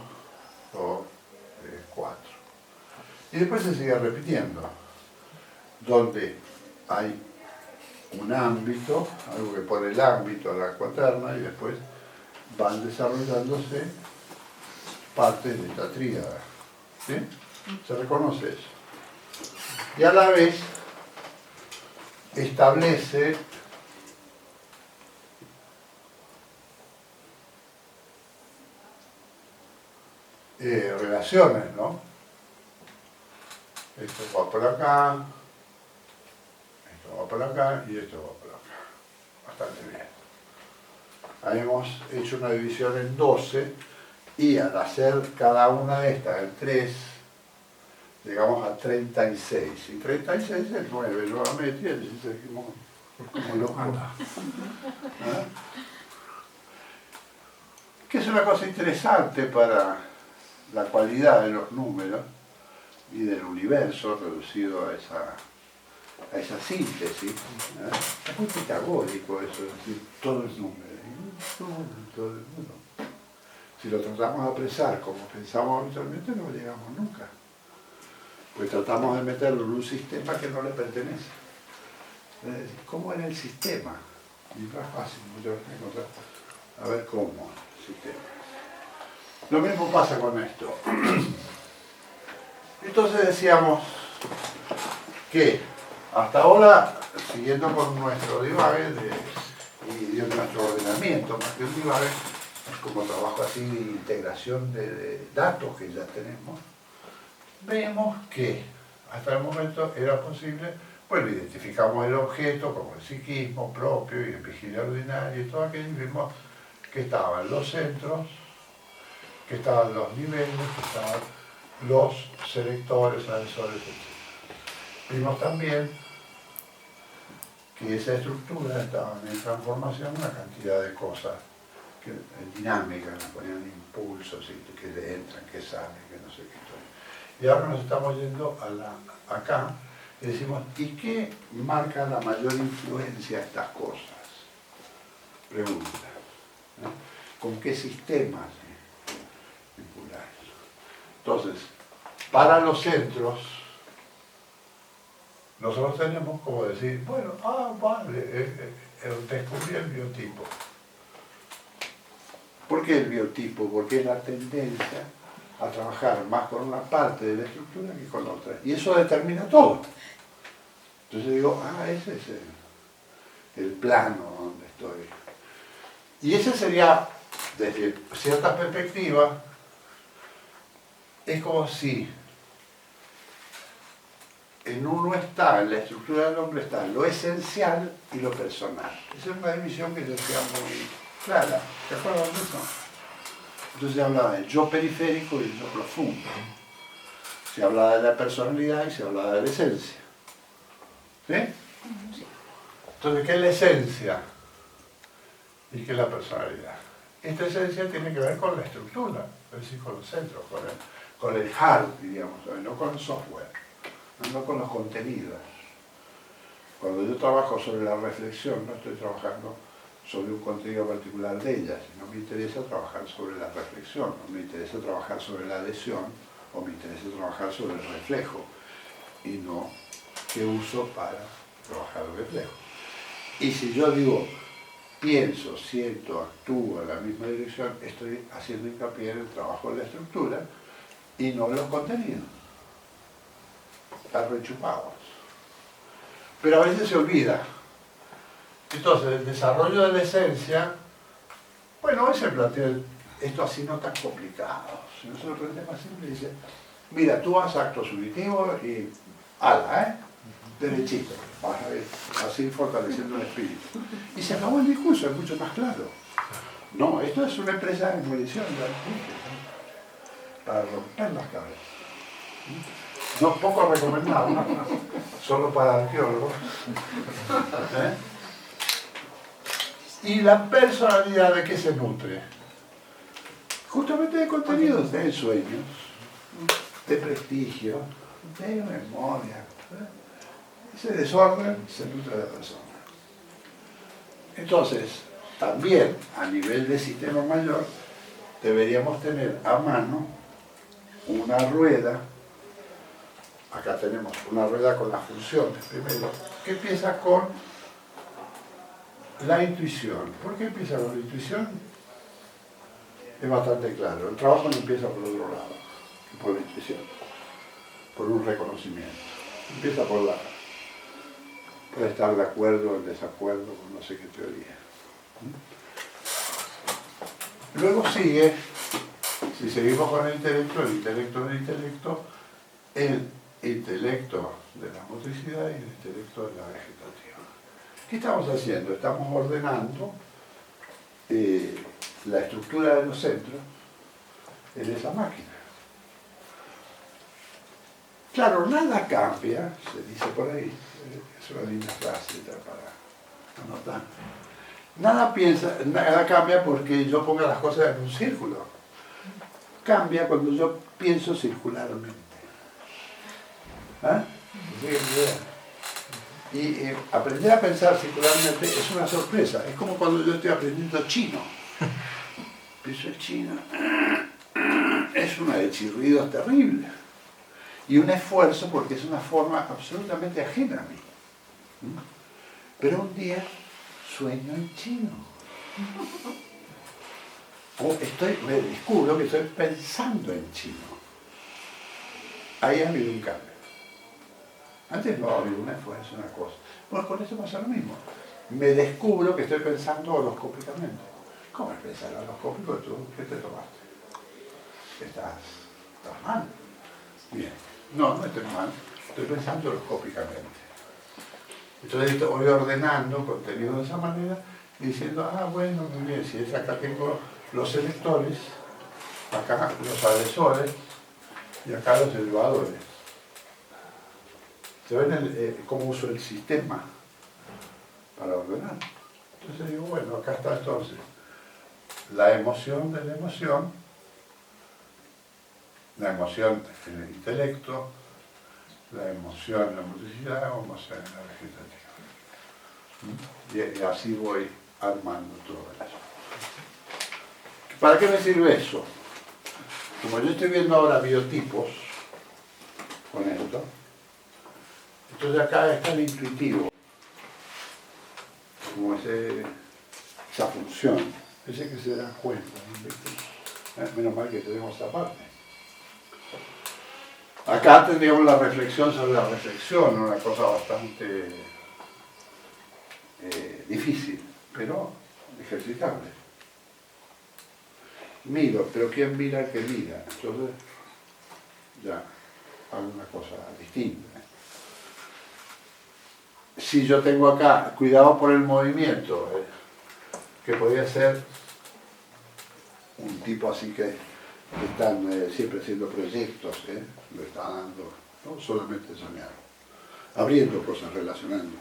2, 3, 4. Y después se sigue repitiendo, donde hay un ámbito, algo que pone el ámbito a la cuaterna, y después van desarrollándose partes de esta tríada. ¿Sí? Se reconoce eso. Y a la vez establece relaciones, ¿no? Esto va por acá, esto va por acá y esto va por acá. Bastante bien. Ahí hemos hecho una división en 12 y al hacer cada una de estas en 3, llegamos a 36. Y 36 es 9 nuevamente, y así seguimos como locos. ¿Ah? Que es una cosa interesante para la cualidad de los números y del universo reducido a esa síntesis. ¿Eh? Es muy pitagórico eso, es decir, todo es número. Todo el mundo. Si lo tratamos de apresar como pensamos habitualmente, no llegamos nunca. Pues tratamos de meterlo en un sistema que no le pertenece. ¿Cómo era el sistema? Y no es fácil muchas veces encontrar. A ver cómo el sistema. Lo mismo pasa con esto. Entonces decíamos que hasta ahora, siguiendo con nuestro divague y nuestro ordenamiento, más que un divague, como trabajo así de integración de datos que ya tenemos, vemos que hasta el momento era posible, bueno, identificamos el objeto como el psiquismo propio y el vigilia ordinario y todo aquello, y vimos que estaban los centros, que estaban los niveles, que estaban los selectores, asesores, etc. Vimos también que esa estructura estaba en transformación una cantidad de cosas que, dinámicas, nos ponían impulsos y que entran, que salen, que no sé qué. Y ahora nos estamos yendo acá y decimos, ¿y qué marca la mayor influencia a estas cosas? Pregunta. ¿No? ¿Con qué sistemas vinculares? Entonces, para los centros, nosotros tenemos como decir, bueno, vale, descubrí el biotipo. ¿Por qué el biotipo? Porque es la tendencia a trabajar más con una parte de la estructura que con otra. Y eso determina todo. Entonces digo, ese es el plano donde estoy. Y ese sería, desde ciertas perspectivas, es como si en uno está, en la estructura del hombre está lo esencial y lo personal. Esa es una división que yo decía muy clara. ¿Te acuerdas de eso? Entonces se hablaba del yo periférico y el yo profundo. Se hablaba de la personalidad y se hablaba de la esencia. ¿Sí? Entonces, ¿qué es la esencia? ¿Y qué es la personalidad? Esta esencia tiene que ver con la estructura, es decir, con los centros, con el hard, diríamos, no con el software, no con los contenidos. Cuando yo trabajo sobre la reflexión, no estoy trabajando sobre un contenido particular de ella, sino me interesa trabajar sobre la reflexión, o me interesa trabajar sobre la adhesión, o me interesa trabajar sobre el reflejo, y no qué uso para trabajar el reflejo. Y si yo digo, pienso, siento, actúo en la misma dirección, estoy haciendo hincapié en el trabajo de la estructura, y no los contenidos. Están rechupados. Pero a veces se olvida. Entonces, el desarrollo de la esencia, bueno, hoy se plantea esto así no tan complicado. Si nosotros el tema simple dice, mira, tú haces acto subjetivo y ala, derechito, vas a ver, así fortaleciendo el espíritu. Y se acabó el discurso, es mucho más claro. No, esto es una empresa de demolición, para romper las cabezas. No poco recomendado, solo para arqueólogos. ¿Y la personalidad de qué se nutre? Justamente de contenidos, de sueños, de prestigio, de memoria. Ese desorden se nutre de la persona. Entonces, también a nivel de sistema mayor, deberíamos tener a mano una rueda. Acá tenemos una rueda con las funciones, primero, que empieza con la intuición. ¿Por qué empieza con la intuición? Es bastante claro. El trabajo no empieza por otro lado, que por la intuición, por un reconocimiento. Empieza por la... Puede estar de acuerdo o en desacuerdo con no sé qué teoría. Luego sigue, si seguimos con el intelecto del intelecto, el intelecto de la motricidad y el intelecto de la vegetativa. ¿Qué estamos haciendo? Estamos ordenando la estructura de los centros en esa máquina. Claro, nada cambia, se dice por ahí, es una linda frase para anotar. Nada cambia porque yo ponga las cosas en un círculo. Cambia cuando yo pienso circularmente. ¿Ah? Y aprender a pensar circularmente es una sorpresa. Es como cuando yo estoy aprendiendo chino. Pienso el chino. Es una de chirridos terrible. Y un esfuerzo porque es una forma absolutamente ajena a mí. Pero un día sueño en chino. O me descubro que estoy pensando en chino. Ahí ha habido un cambio. Antes no ha habido un esfuerzo, una cosa. Pues con eso pasa lo mismo. Me descubro que estoy pensando horoscópicamente. ¿Cómo es pensar horoscópico? ¿Tú qué te tomaste? ¿Estás mal? Bien. No estoy mal. Estoy pensando horoscópicamente. Entonces voy ordenando contenido de esa manera y diciendo, bueno, muy bien, si es acá tengo los selectores, acá los adhesores y acá los elevadores. ¿Se ven cómo uso el sistema para ordenar? Entonces digo, bueno, acá está entonces la emoción de la emoción en el intelecto, la emoción en la motricidad, la emoción en la vegetativa. Y así voy armando todo eso. ¿Para qué me sirve eso? Como yo estoy viendo ahora biotipos con esto, entonces acá está el intuitivo, como esa función, ese que se da cuenta. Menos mal que tenemos esa parte. Acá tendríamos la reflexión sobre la reflexión, una cosa bastante difícil, pero ejercitable. Miro, pero ¿quién mira al que mira? Entonces, ya, alguna cosa distinta. Si yo tengo acá, cuidado por el movimiento, que podría ser un tipo así que están siempre haciendo proyectos, lo está dando, no solamente soñar, abriendo cosas, relacionando.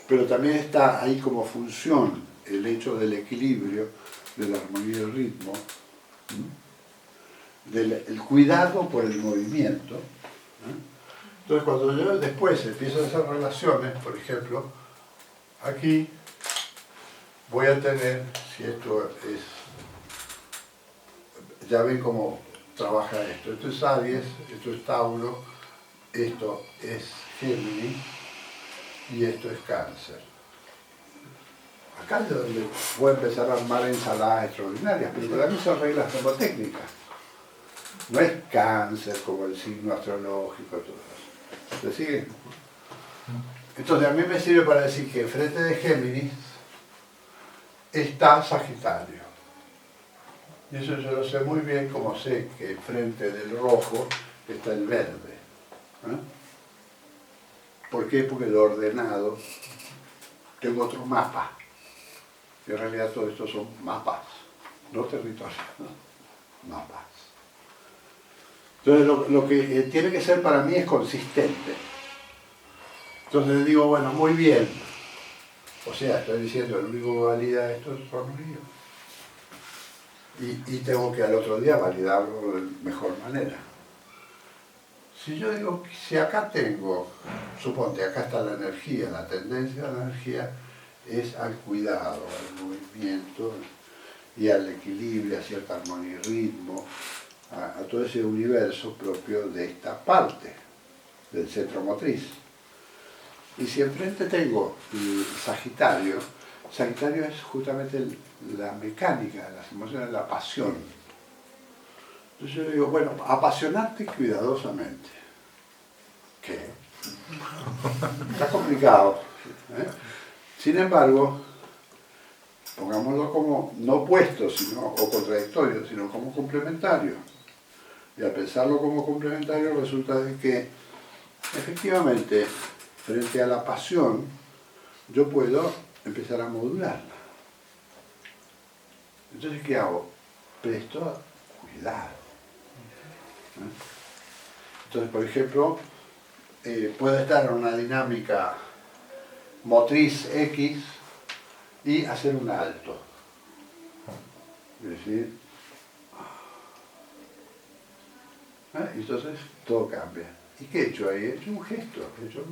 Pero también está ahí como función el hecho del equilibrio, de la armonía del ritmo, el cuidado por el movimiento. Entonces cuando yo después empiezo a hacer relaciones, por ejemplo, aquí voy a tener, si esto es, ya ven cómo trabaja esto. Esto es Aries, esto es Tauro, esto es Géminis y esto es Cáncer. Acá es donde voy a empezar a armar ensaladas extraordinarias, pero para mí son reglas termotécnicas. No es Cáncer como el signo astrológico, todo eso. ¿Se sigue? Entonces a mí me sirve para decir que frente de Géminis está Sagitario. Y eso yo lo sé muy bien, como sé que frente del rojo está el verde. ¿Por qué? Porque lo ordenado, tengo otro mapa. Y en realidad todo esto son mapas, no territorios, mapas. Entonces lo que tiene que ser para mí es consistente. Entonces digo, bueno, muy bien. O sea, estoy diciendo, el único que valida esto son los míos. Y tengo que al otro día validarlo de mejor manera. Si yo digo, si acá tengo, suponte, acá está la energía, la tendencia de la energía es al cuidado, al movimiento y al equilibrio, a cierta armonía y ritmo, a todo ese universo propio de esta parte, del centro motriz. Y si enfrente tengo el Sagitario, Sagitario es justamente la mecánica de las emociones, la pasión. Entonces yo digo, bueno, apasionarte cuidadosamente. ¿Qué? Está complicado. Sin embargo, pongámoslo como no opuesto o contradictorio, sino como complementario. Y al pensarlo como complementario resulta de que efectivamente frente a la pasión yo puedo empezar a modularla. Entonces, ¿qué hago? Presto cuidado. Entonces, por ejemplo, puedo estar en una dinámica motriz X y hacer un alto. Es decir, entonces todo cambia. ¿Y qué he hecho ahí? He hecho un gesto, he hecho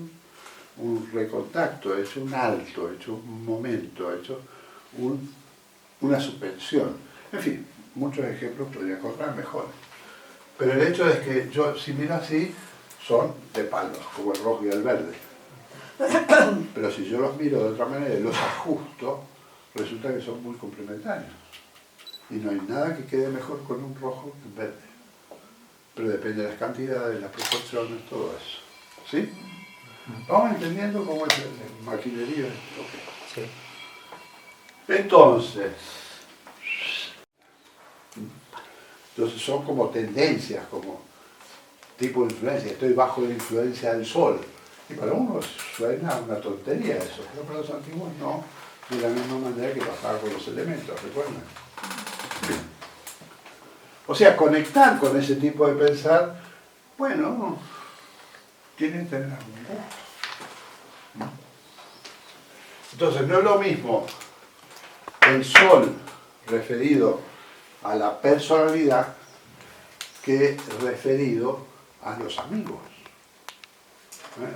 un recontacto, he hecho un alto, he hecho un momento, he hecho una suspensión. En fin, muchos ejemplos podría correr mejor. Pero el hecho es que yo, si miro así, son de palos, como el rojo y el verde. Pero si yo los miro de otra manera y los ajusto, resulta que son muy complementarios. Y no hay nada que quede mejor con un rojo que un verde. Pero depende de las cantidades, las proporciones, todo eso. ¿Sí? ¿Vamos entendiendo cómo es el maquinería? Okay. Sí. Entonces son como tendencias, como tipo de influencia. Estoy bajo la influencia del sol. Y para uno suena una tontería eso, pero para los antiguos no, de la misma manera que pasaba con los elementos, ¿recuerdan? O sea, conectar con ese tipo de pensar, bueno, tiene que tener algún gusto. Entonces, no es lo mismo el sol referido a la personalidad que referido a los amigos.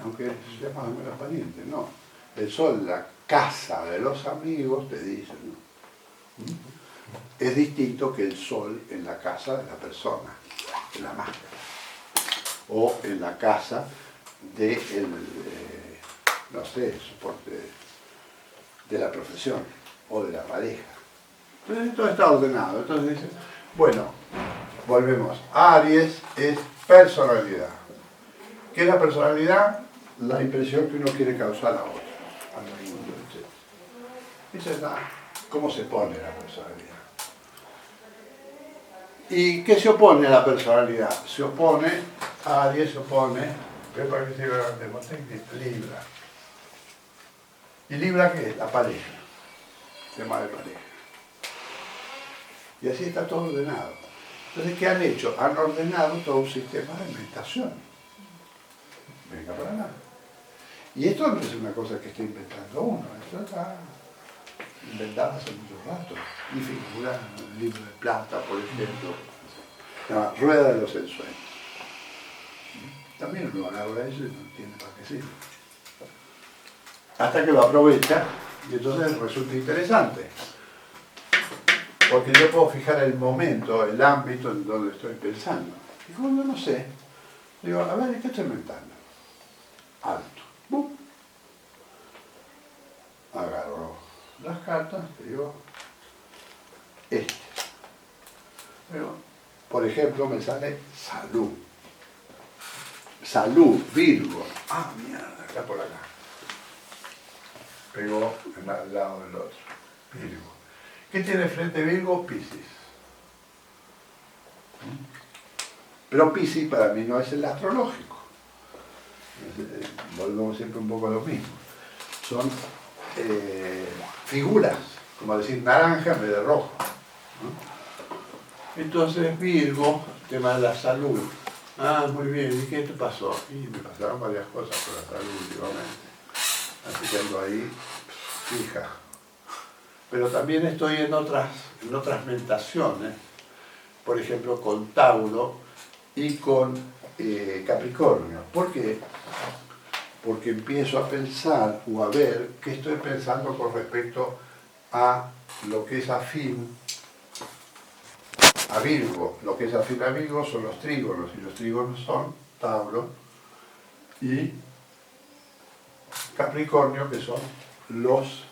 Aunque se llama menos pariente, no. El sol, la casa de los amigos, te dicen, ¿no? Es distinto que el sol en la casa de la persona, en la máscara, o en la casa de no sé, soporte de la profesión o de la pareja. Entonces todo está ordenado. Entonces dice, bueno, volvemos. Aries es personalidad. ¿Qué es la personalidad? La impresión que uno quiere causar a otro, al mundo, etc. Esa es cómo se pone la personalidad. ¿Y qué se opone a la personalidad? Se opone, Aries se opone, para que se vea Libra. ¿Y Libra qué es? La pareja, tema de pareja. Y así está todo ordenado. Entonces, ¿qué han hecho? Han ordenado todo un sistema de meditación. Venga para nada. Y esto no es una cosa que esté inventando uno, esto está inventado hace mucho rato. Y figura en el libro de Plata, por ejemplo, la rueda de los ensueños. También uno agarra eso y no entiende para qué sirve. Hasta que lo aprovecha y entonces resulta interesante. Porque yo puedo fijar el momento, el ámbito en donde estoy pensando. Y cuando no sé, digo, a ver, ¿qué estoy inventando? Alto. ¡Bum! Agarro las cartas, digo, Pero por ejemplo, me sale salud. Salud, Virgo. Ah, mierda, acá por acá. Pegó al lado del otro. Virgo. ¿Qué tiene frente Virgo? Piscis. Pero Piscis para mí no es el astrológico. Volvemos siempre un poco a lo mismo. Son figuras, como decir naranja en vez de rojo, ¿no? Entonces Virgo, tema de la salud. Ah, muy bien, ¿y qué te pasó? Y me pasaron varias cosas por la salud últimamente. Así que ando ahí fija. Pero también estoy en otras mentaciones, por ejemplo con Tauro y con Capricornio. ¿Por qué? Porque empiezo a pensar o a ver qué estoy pensando con respecto a lo que es afín a Virgo. Lo que es afín a Virgo son los trígonos, y los trígonos son Tauro y Capricornio, que son los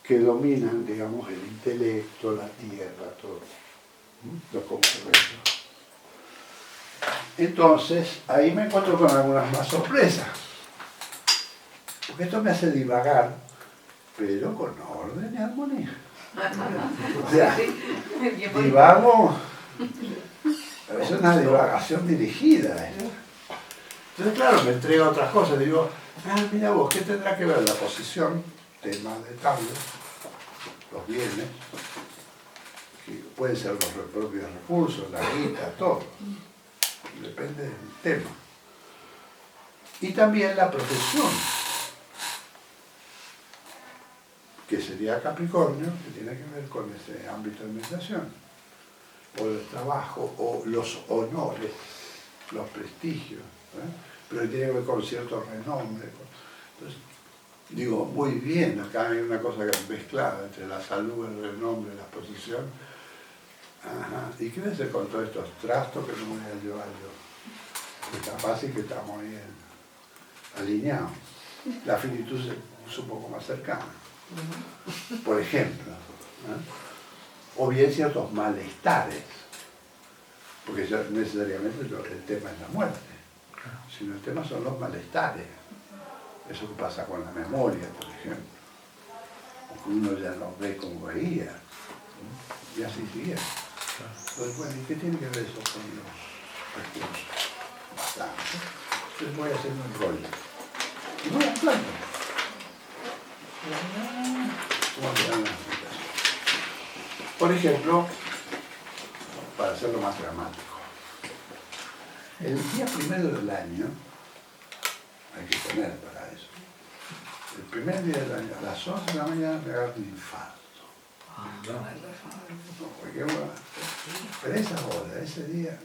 que dominan, digamos, el intelecto, la tierra, todo, lo concreto. Entonces, ahí me encuentro con algunas más sorpresas, porque esto me hace divagar, pero con orden y armonía. O sea, divago, es una divagación dirigida. Entonces, claro, me entrega a otras cosas, digo, mira vos, ¿qué tendrá que ver la posición, tema de Tauro, los bienes, que pueden ser los propios recursos, la guita, todo, depende del tema, y también la profesión, que sería Capricornio, que tiene que ver con ese ámbito de meditación, o el trabajo, o los honores, los prestigios, pero tiene que ver con cierto renombre. Entonces, digo, muy bien, acá hay una cosa que es mezclada entre la salud, el renombre, la posición. Ajá. ¿Y qué hacer con todos estos trastos que no voy a llevar yo? Que tan fácil que estamos ahí alineados. La finitud es un poco más cercana. Por ejemplo, o bien ciertos malestares, porque ya necesariamente el tema es la muerte, sino el tema son los malestares. Eso que pasa con la memoria, por ejemplo, o que uno ya no ve como veía, y así sigue. Entonces, bueno, ¿y qué tiene que ver eso con los recursos? Bastante. Entonces voy a hacer un rollo. Y voy a hablar. Por ejemplo, para hacerlo más dramático, el día 1 del año, hay que poner para eso, el primer día del año, a las 11 de la mañana me agarra un infarto. Porque bueno, pero esa hora, ese día,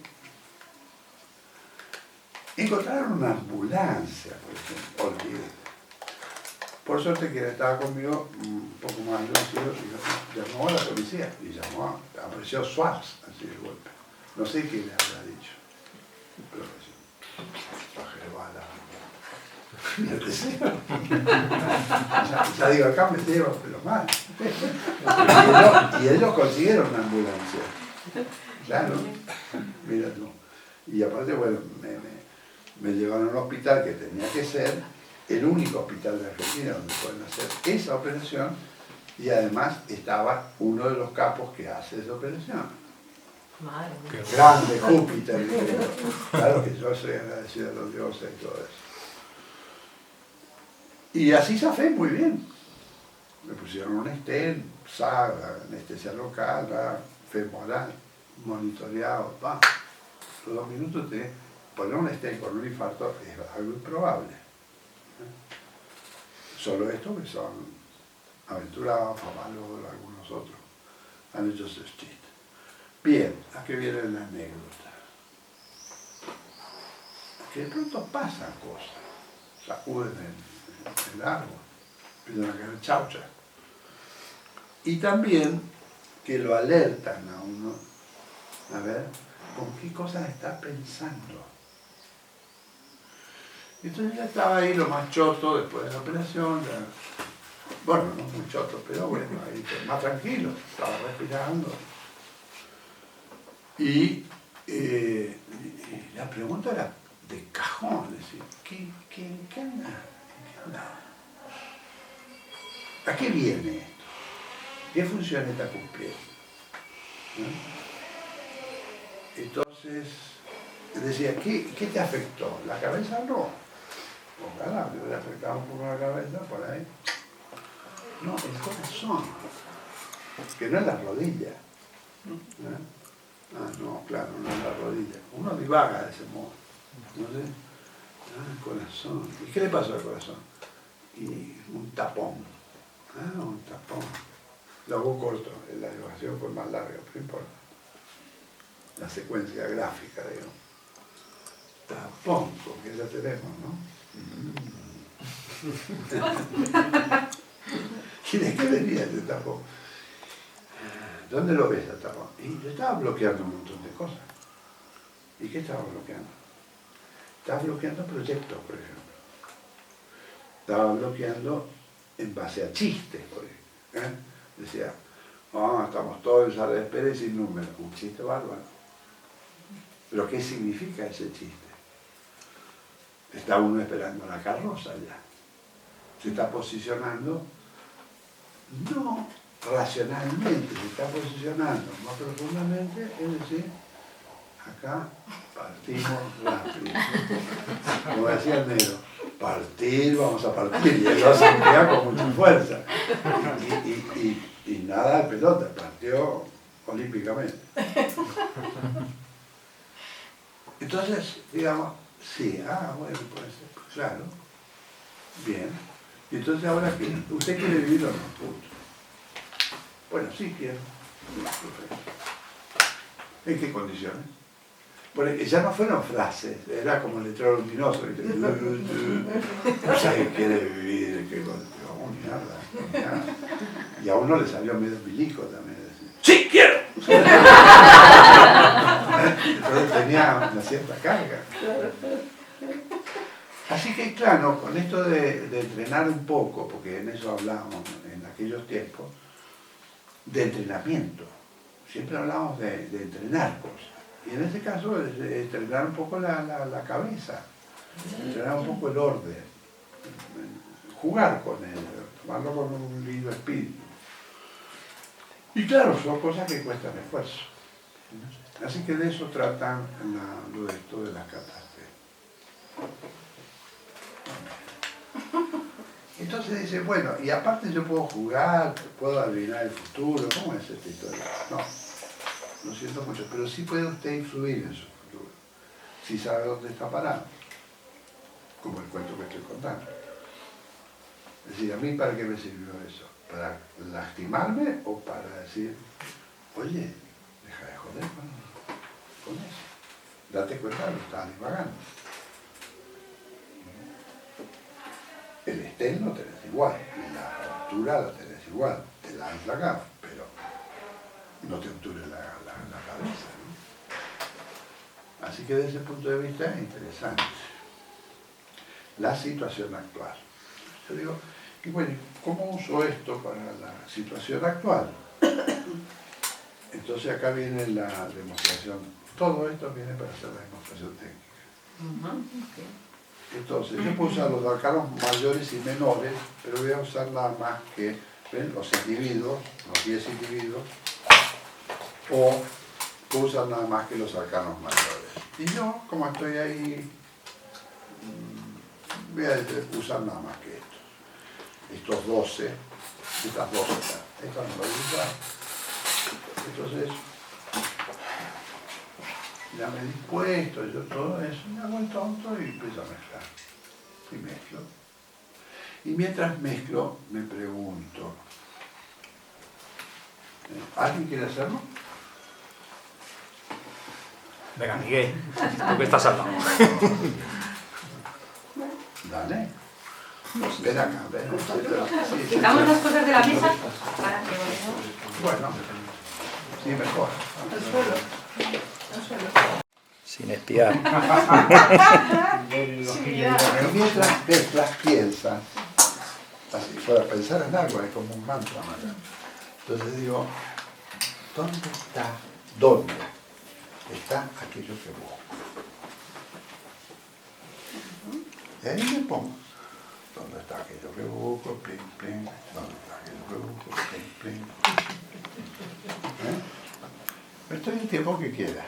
encontraron una ambulancia, por ejemplo, olvídate. Por suerte quien estaba conmigo, un poco más lúcido, llamó a la policía y apareció Schwartz, así de golpe. No sé qué le habrá dicho, pero ya digo, acá me llevo, pero mal. Y ellos consiguieron una ambulancia. Claro, mira tú. Y aparte, bueno, me llevaron a un hospital que tenía que ser el único hospital de Argentina donde pueden hacer esa operación, y además estaba uno de los capos que hace esa operación. Grande Júpiter. Claro que yo soy agradecido a los dioses y todo eso. Y así zafé muy bien. Me pusieron un stent, anestesia local, femoral, monitoreado, Los 2 minutos de poner un stent con un infarto es algo improbable. Solo estos que son aventurados, famálogos, algunos otros, han hecho ese chiste. Bien, ¿a qué viene la anécdota? Que de pronto pasan cosas, sacuden el árbol, empiezan a caer chauchas. Y también que lo alertan a uno, a ver, ¿con qué cosas está pensando? Entonces ya estaba ahí lo más choto después de la operación, bueno, no muy choto, pero bueno, ahí más tranquilo, estaba respirando. Y la pregunta era de cajón, es decir, ¿qué anda? ¿Qué anda? ¿A qué viene esto? ¿Qué función está cumpliendo? ¿No? Entonces, decía, ¿qué te afectó? ¿La cabeza no? Ojalá me hubiera afectado un poco la cabeza por ahí. No, el corazón, que no es la rodilla. Ah, no, claro, no es la rodilla. Uno divaga de ese modo. ¿No sé? El corazón. ¿Y qué le pasó al corazón? Y un tapón. Un tapón. Lo hago corto, la divagación fue más larga, pero no importa. La secuencia gráfica, digamos. Tapón, porque ya tenemos, ¿no? ¿Y de qué venía ese tapón? ¿Dónde lo ves el tapón? Y yo estaba bloqueando un montón de cosas. ¿Y qué estaba bloqueando? Estaba bloqueando proyectos, por ejemplo. Estaba bloqueando en base a chistes, por ejemplo. Decía, estamos todos en sala de espera y sin número. Un chiste bárbaro. Pero ¿qué significa ese chiste? Está uno esperando la carroza ya. Se está posicionando, no racionalmente, se está posicionando más profundamente, es decir, acá partimos rápido. Como decía el negro, partir, vamos a partir, y él lo hacía con mucha fuerza. Y nada de pelota, partió olímpicamente. Entonces, digamos, sí, bueno, puede ser, pues, claro, bien. Y entonces ahora, ¿usted quiere vivir o no? Punto. Bueno, sí quiero. Perfecto. ¿En qué condiciones? Porque ya no fueron frases, era como el letrero luminoso. ¿Sabe qué quiere vivir? ¿Qué condiciones? Oh, mierda. Y a uno le salió medio milico también. ¡Sí, quiero! Entonces tenía una cierta carga. Así que claro, con esto de entrenar un poco, porque en eso hablábamos en aquellos tiempos, de entrenamiento. Siempre hablábamos de entrenar cosas. Y en este caso, entrenar un poco la cabeza, entrenar un poco el orden, jugar con él, tomarlo con un lindo espíritu. Y claro, son cosas que cuestan esfuerzo. Así que de eso tratan lo de esto de las catástrofes. Entonces dice, bueno, y aparte yo puedo jugar, puedo adivinar el futuro. ¿Cómo es esta historia? No, lo siento mucho, pero sí puede usted influir en su futuro, si sabe dónde está parado, como el cuento que estoy contando. Es decir, ¿a mí para qué me sirvió eso? ¿Para lastimarme o para decir, oye, deja de joder con eso? Date cuenta, lo estás divagando. El estén lo tenés igual, la altura la tenés igual, te la han flacado, pero no te obtures la cabeza, ¿no? Así que desde ese punto de vista es interesante. La situación actual. Yo digo, y bueno, ¿cómo uso esto para la situación actual? Entonces acá viene la demostración. Todo esto viene para hacer la demostración técnica. Entonces, yo puedo usar los arcanos mayores y menores, pero voy a usar nada más que, ¿ven? Los individuos, los 10 individuos, o puedo usar nada más que los arcanos mayores. Y yo, como estoy ahí, voy a usar nada más que esto. Estos 12, estas 12, estas no las voy a usar. Entonces, ya me he dispuesto, yo todo eso, me hago el tonto y empiezo a mezclar. Y mezclo. Y mientras mezclo, me pregunto, ¿alguien quiere hacerlo? Venga, Miguel, tú que estás al lado. Dale. Ven acá, ven. Sí, Quitamos las cosas de la mesa para que bueno, sí, mejor. Al suelo. Sin espiar. Y mientras mezclas, piensas, así, para pensar en algo, es como un mantra. Entonces digo, ¿dónde está? ¿Dónde? está aquello que busco. Y ahí me pongo. ¿Dónde está aquello que busco? Plin, plin. ¿Dónde está aquello que busco? Plin, plin. Estoy el tiempo que quiera.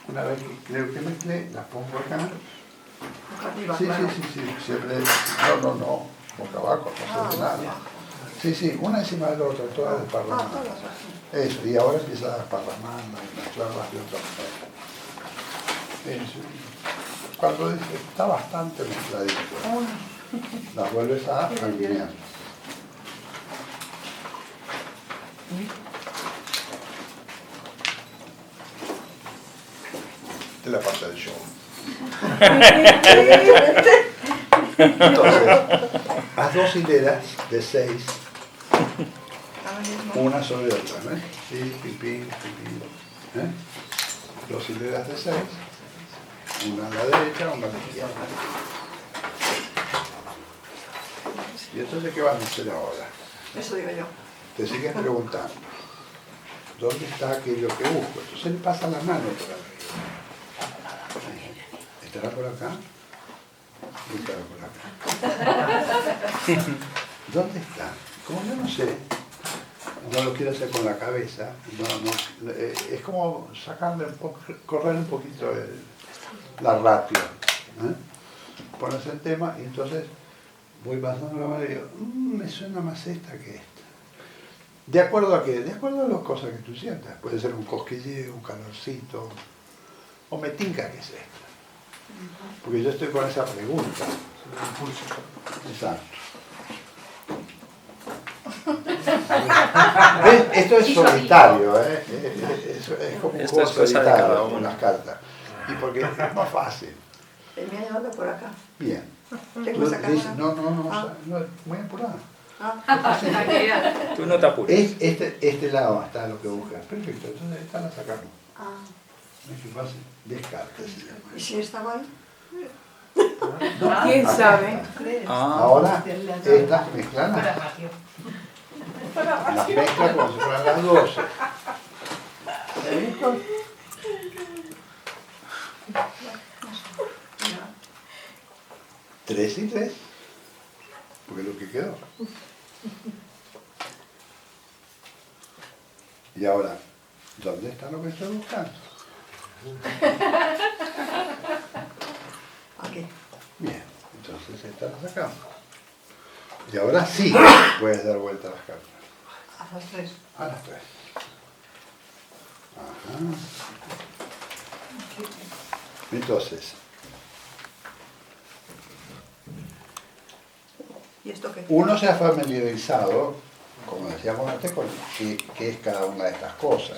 Una vez que creo que mezclé, las pongo acá. Boca arriba, Sí, claro. sí, siempre. No, boca abajo, no se ve nada. Sí, una encima de la otra, todas desparramadas. Todas así. Eso, y ahora empieza a desparramar y mezclarlas de otra manera. Eso. Cuando dice, está bastante mezcladito, las vuelves a alinear. Esta es la parte del show. Entonces, haz 2 hileras de 6, Ahora mismo. una sobre otra, ¿no? Sí, pipín, pipín. 2 hileras de 6, una a la derecha, una a la izquierda. ¿Y entonces qué vas a hacer ahora? Eso digo yo. Te sigues preguntando, ¿dónde está aquello que busco? Entonces le pasa la mano por arriba. ¿Estará por acá? Estará por acá. ¿Dónde está? Como yo no sé, no lo quiero hacer con la cabeza, es como sacarle correr un poquito la ratio. Pones el tema y entonces voy pasando la mano y digo, me suena más esta que esta. ¿De acuerdo a qué? De acuerdo a las cosas que tú sientas. Puede ser un cosquilleo, un calorcito, o me tinca que es esta. Porque yo estoy con esa pregunta. Exacto. ¿Ves? Esto es solitario, ¿eh? Es como un Esto juego es cosa de solitario cada con uno. las cartas. Y porque es más fácil. Me ha llevado por acá. Bien. Tengo Tú que sacar dices, una. no, muy apurada. Tú no te apures. Este lado está lo que buscas. Perfecto, entonces esta la sacamos. Es que pase, descarte. se llama. ¿Y si estaba ahí? ¿Quién sabe? Ahora, estas mezclan las mezclas como si fueran las 12. ¿Listo? Tres y 3, porque es lo que quedó. Y ahora, ¿dónde está lo que estoy buscando? Aquí. Bien, entonces esta la sacamos. Y ahora sí puedes dar vuelta a las cartas. A las 3. A las 3. Ajá. Entonces, ¿Y esto qué? uno se ha familiarizado, como decíamos antes, con qué es cada una de estas cosas.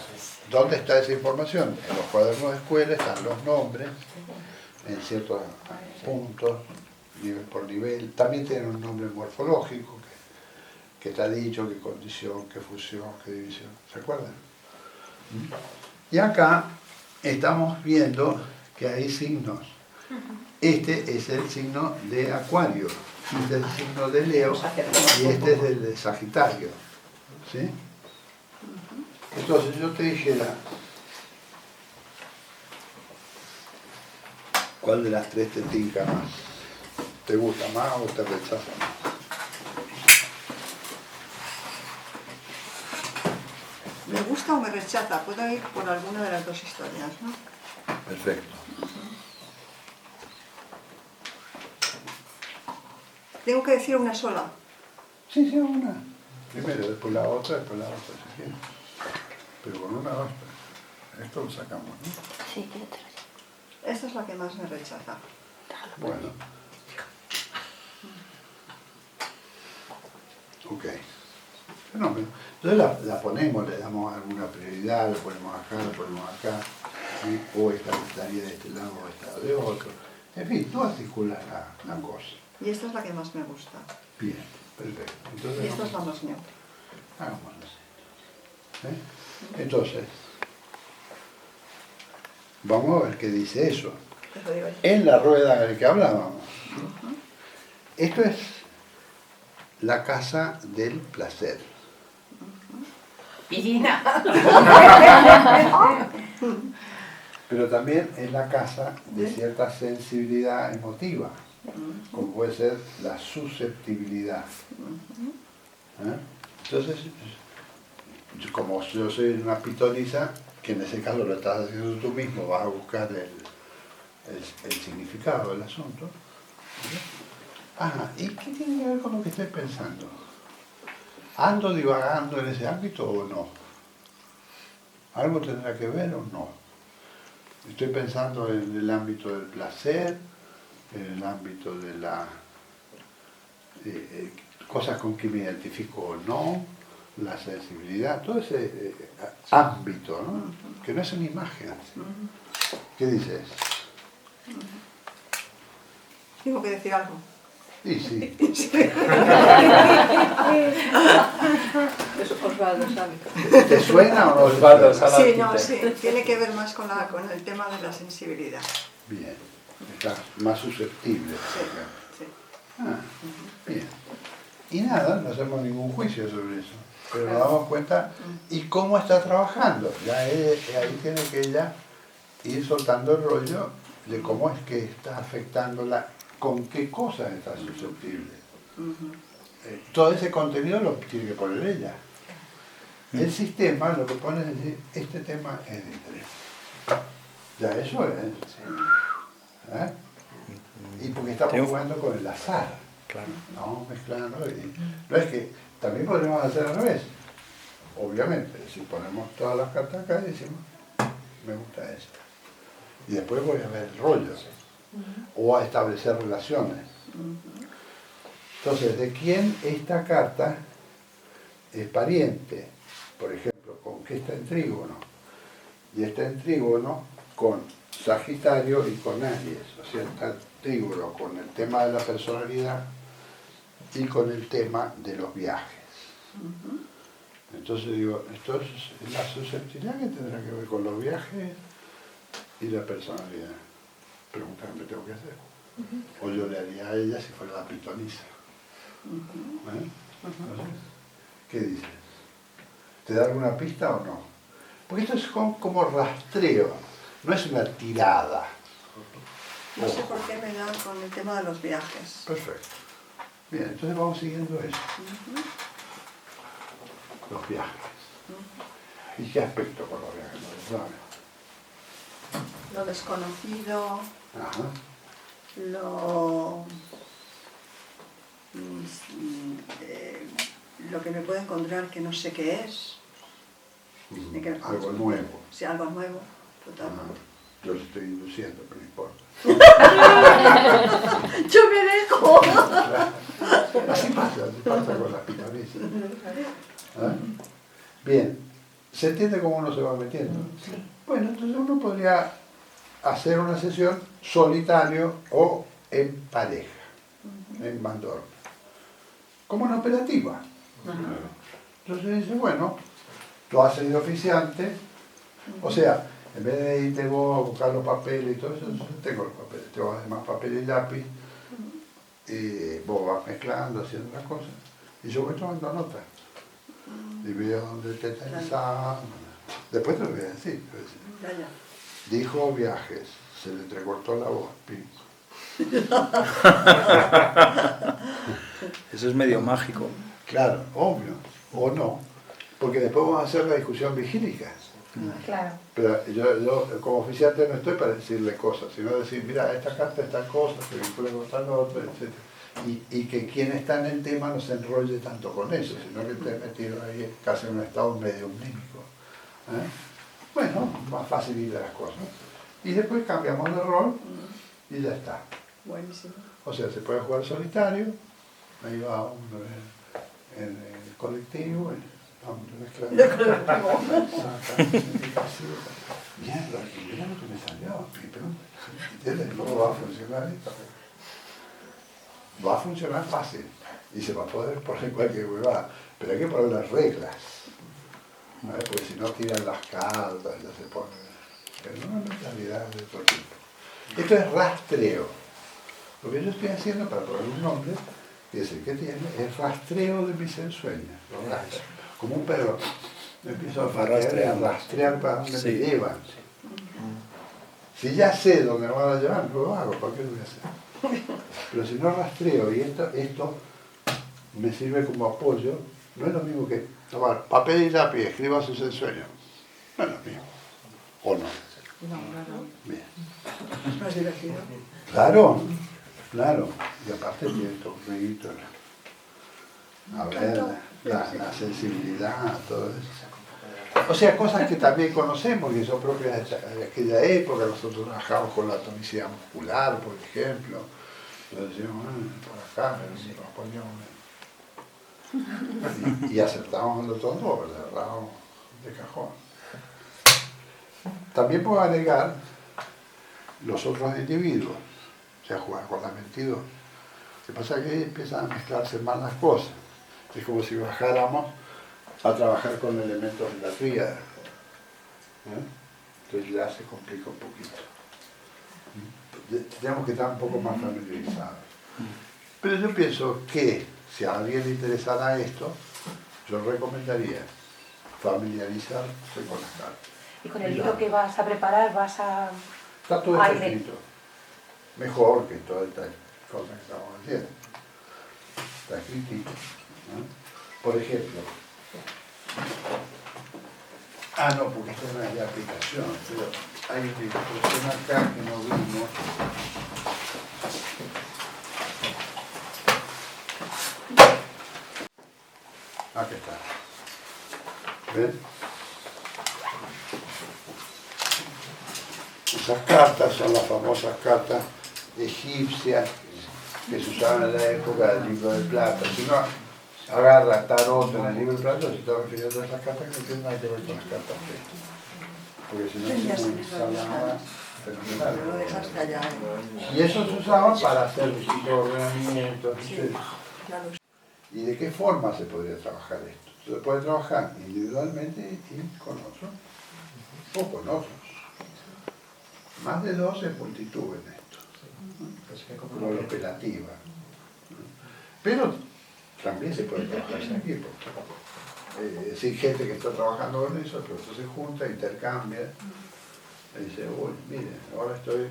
¿Dónde está esa información? En los cuadernos de escuela están los nombres, en ciertos puntos, nivel por nivel. También tienen un nombre morfológico, que está dicho, qué condición, qué fusión, qué división. ¿Se acuerdan? Y acá estamos viendo que hay signos. Este es el signo de Acuario, este es el signo de Leo y este es el de Sagitario. ¿Sí? Entonces yo te dijera, ¿cuál de las 3 te tinca más? ¿Te gusta más o te rechaza más? ¿Me gusta o me rechaza? Puedo ir por alguna de las 2 historias, ¿no? Perfecto. Tengo que decir una sola. Sí, una. Primero, después la otra, si quieres. Pero con una basta. Esto lo sacamos, ¿no? Sí, quédatelo. Esta es la que más me rechaza. Bueno. Ok. Fenómeno. Entonces la ponemos, le damos alguna prioridad, la ponemos acá, ¿sí? O esta estaría de este lado o esta de otro. En fin, tú articulas la cosa. Y esta es la que más me gusta. Bien, perfecto. Entonces, Y esta es la más neutra. hagámoslo así. Entonces, vamos a ver qué dice eso. Eso digo yo. En la rueda de la que hablábamos. Esto es la casa del placer. Pillina. Pero también es la casa de cierta sensibilidad emotiva, como puede ser la susceptibilidad. Entonces, como yo soy una pitonisa, que en ese caso lo estás haciendo tú mismo, vas a buscar el significado del asunto. Ajá, ¿y qué tiene que ver con lo que estoy pensando? ¿Ando divagando en ese ámbito o no? ¿Algo tendrá que ver o no? Estoy pensando en el ámbito del placer, en el ámbito de la cosas con que me identifico o no, la sensibilidad, todo ese ámbito, ¿no? Que no es una imagen. ¿Qué dices? Tengo que decir algo. Sí, sí. Eso Osvaldo sabe. ¿Te suena o no? Osvaldo, Sí, no, sí. Tiene que ver más con el tema de la sensibilidad. Bien. Está más susceptible. Sí. Ah, bien. Y nada, no hacemos ningún juicio sobre eso. Pero nos damos cuenta y cómo está trabajando. Ya ahí tiene que ella ir soltando el rollo de cómo es que está afectándola, con qué cosas está susceptible. Todo ese contenido lo tiene que poner ella. El sistema lo que pone es decir, este tema es de interés. Ya eso es. ¿Eh? Y porque estamos jugando con el azar. Claro. No, mezclando. No es que también podríamos hacer al revés. Obviamente, si ponemos todas las cartas acá y decimos, me gusta esta. Y después voy a ver el rollo. O a establecer relaciones. Entonces, ¿de quién esta carta es pariente? Por ejemplo, ¿con qué está en trígono? Y está en trígono con Sagitario y con Aries. O sea, está en trígono con el tema de la personalidad y con el tema de los viajes. Entonces digo, esto es la susceptibilidad que tendrá que ver con los viajes y la personalidad. Pregunta que me tengo que hacer. O yo le haría a ella si fuera la pitonisa. Entonces, ¿qué dices? ¿Te da alguna pista o no? Porque esto es como rastreo, no es una tirada. No sé por qué me da con el tema de los viajes. Perfecto. Bien, entonces vamos siguiendo eso. Los viajes. ¿Y qué aspecto con los viajes? Lo desconocido, Ajá. lo que me puedo encontrar que no sé qué es. Algo nuevo. Sí, algo nuevo, totalmente. Yo lo estoy induciendo, pero no importa. ¡Yo me dejo! Así pasa con las pitonisas. ¿Ah? Bien, ¿se entiende cómo uno se va metiendo? Sí. Bueno, entonces uno podría hacer una sesión solitario o en pareja, en bandor, como una operativa. Entonces dice, bueno, tú has sido oficiante, o sea, en vez de irte vos a buscar los papeles y todo eso, tengo los papeles, tengo además papel y lápiz, y vos vas mezclando, haciendo las cosas, y yo voy tomando notas. Y veo dónde te tensas. Después te lo voy a decir. Dijo viajes, se le entrecortó la voz. Eso es medio mágico. Claro, obvio, o no, porque después vamos a hacer la discusión vigílica. Claro. Pero yo como oficiante no estoy para decirle cosas, sino decir, mira, esta carta, esta cosa, se vincula con tal otra, etc. Y que quien está en el tema no se enrolle tanto con eso, sino que esté metido ahí casi en un estado medio omnímico. Bueno, más fácil ir a las cosas. Y después cambiamos de rol y ya está. Buenísimo. O sea, se puede jugar solitario, ahí va uno en el colectivo, vamos mezclando. Mierda, mira lo que me salió. ¿Entiendes cómo va a funcionar esto? Va a funcionar fácil y se va a poder poner cualquier huevada, pero hay que poner las reglas, ¿vale? Porque si no tiran las cartas, ya se pone, pero no una mentalidad de otro tipo. Esto es rastreo. Lo que yo estoy haciendo para poner un nombre, que es el que tiene, es rastreo de mis ensueños, como un perro empiezo a Rastrearlas. rastrear para dónde Sí. me llevan. Si ya sé dónde me van a llevar, no lo hago, ¿para qué lo voy a hacer? Pero si no rastreo y esto me sirve como apoyo, no es lo mismo que tomar papel y lápiz, escriba sus ensueños. No es lo mismo. ¿O no? No, claro. Bien. Es más divertido. Claro, claro. Y aparte tiene estos ruiditos. A ver, la sensibilidad, todo eso. O sea, cosas que también conocemos, que son propias de aquella época. Nosotros trabajamos con la tonicidad muscular, por ejemplo. Entonces decíamos, por acá, nos poníamos. Y acertábamos los dos, le agarrábamos de cajón. También puedo agregar los otros individuos, o sea, jugar con la 22. Lo que pasa es que ahí empiezan a mezclarse más las cosas. Es como si bajáramos a trabajar con elementos de la tríada. Entonces ya se complica un poquito. Tenemos que estar un poco más familiarizados. Pero yo pienso que si a alguien le interesara esto, yo recomendaría familiarizarse con las cartas. Y con el libro que vas a preparar vas a... Está todo esto escrito. Mejor que toda esta cosa que estamos haciendo. Está escrito. Por ejemplo, no, porque esto no es de aplicación, pero hay una instrucción acá que no vimos. Aquí está. ¿Ven? Esas cartas son las famosas cartas egipcias que se usaban en la época del libro de plata. Si uno agarra tarot en el libro de plata, se está refiriendo a esas cartas que no tienen nada que ver con las cartas texto. Porque si no es muy salada, fenomenal. Pero lo dejaste allá. Y eso se usaba para hacer distintos ordenamientos. Claro. ¿Y de qué forma se podría trabajar esto? Se puede trabajar individualmente y con otros, o con otros. Más de dos es multitud en esto, como la operativa. Pero también se puede trabajar en equipo. Si hay gente que está trabajando con eso, pero se junta, intercambia, y dice, uy, mire, ahora estoy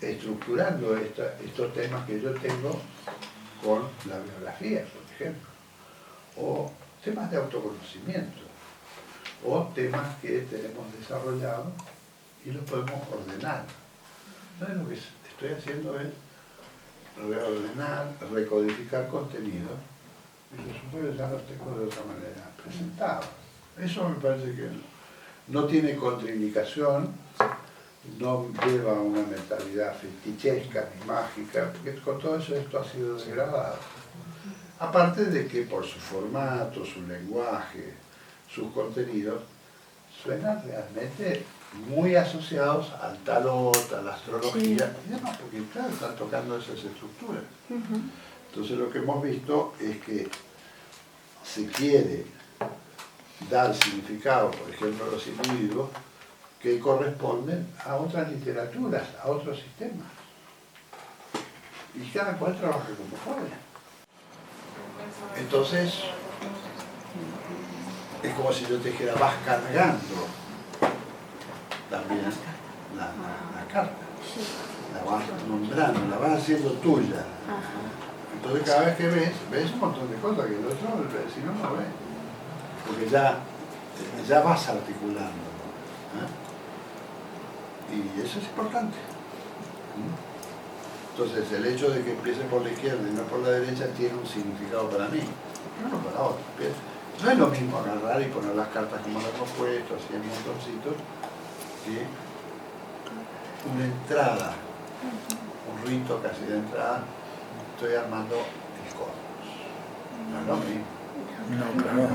estructurando estos temas que yo tengo con la biografía, por ejemplo, o temas de autoconocimiento, o temas que tenemos desarrollados y los podemos ordenar. Entonces lo que estoy haciendo es reordenar, recodificar contenido, y resulta que ya los tengo de otra manera presentados. Eso me parece que no tiene contraindicación, no lleva a una mentalidad fetichesca ni mágica, porque con todo eso esto ha sido degradado. Aparte de que por su formato, su lenguaje, sus contenidos, suenan realmente muy asociados al tarot, a la astrología, y demás, porque claro, están tocando esas estructuras. Entonces lo que hemos visto es que se quiere dar significado, por ejemplo, a los individuos que corresponden a otras literaturas, a otros sistemas. Y cada cual trabaja como puede. Entonces, es como si yo te dijera, vas cargando también la carta, la vas nombrando, la vas haciendo tuya. Entonces cada vez que ves un montón de cosas que el otro, el vecino no ve, porque ya vas articulando. Y eso es importante. Entonces el hecho de que empiece por la izquierda y no por la derecha tiene un significado para mí, no para otro. No es lo mismo agarrar y poner las cartas como las hemos puesto, así en montoncitos, que una entrada, un rito casi de entrada, estoy armando el cosmos. No es lo mismo. No, claro.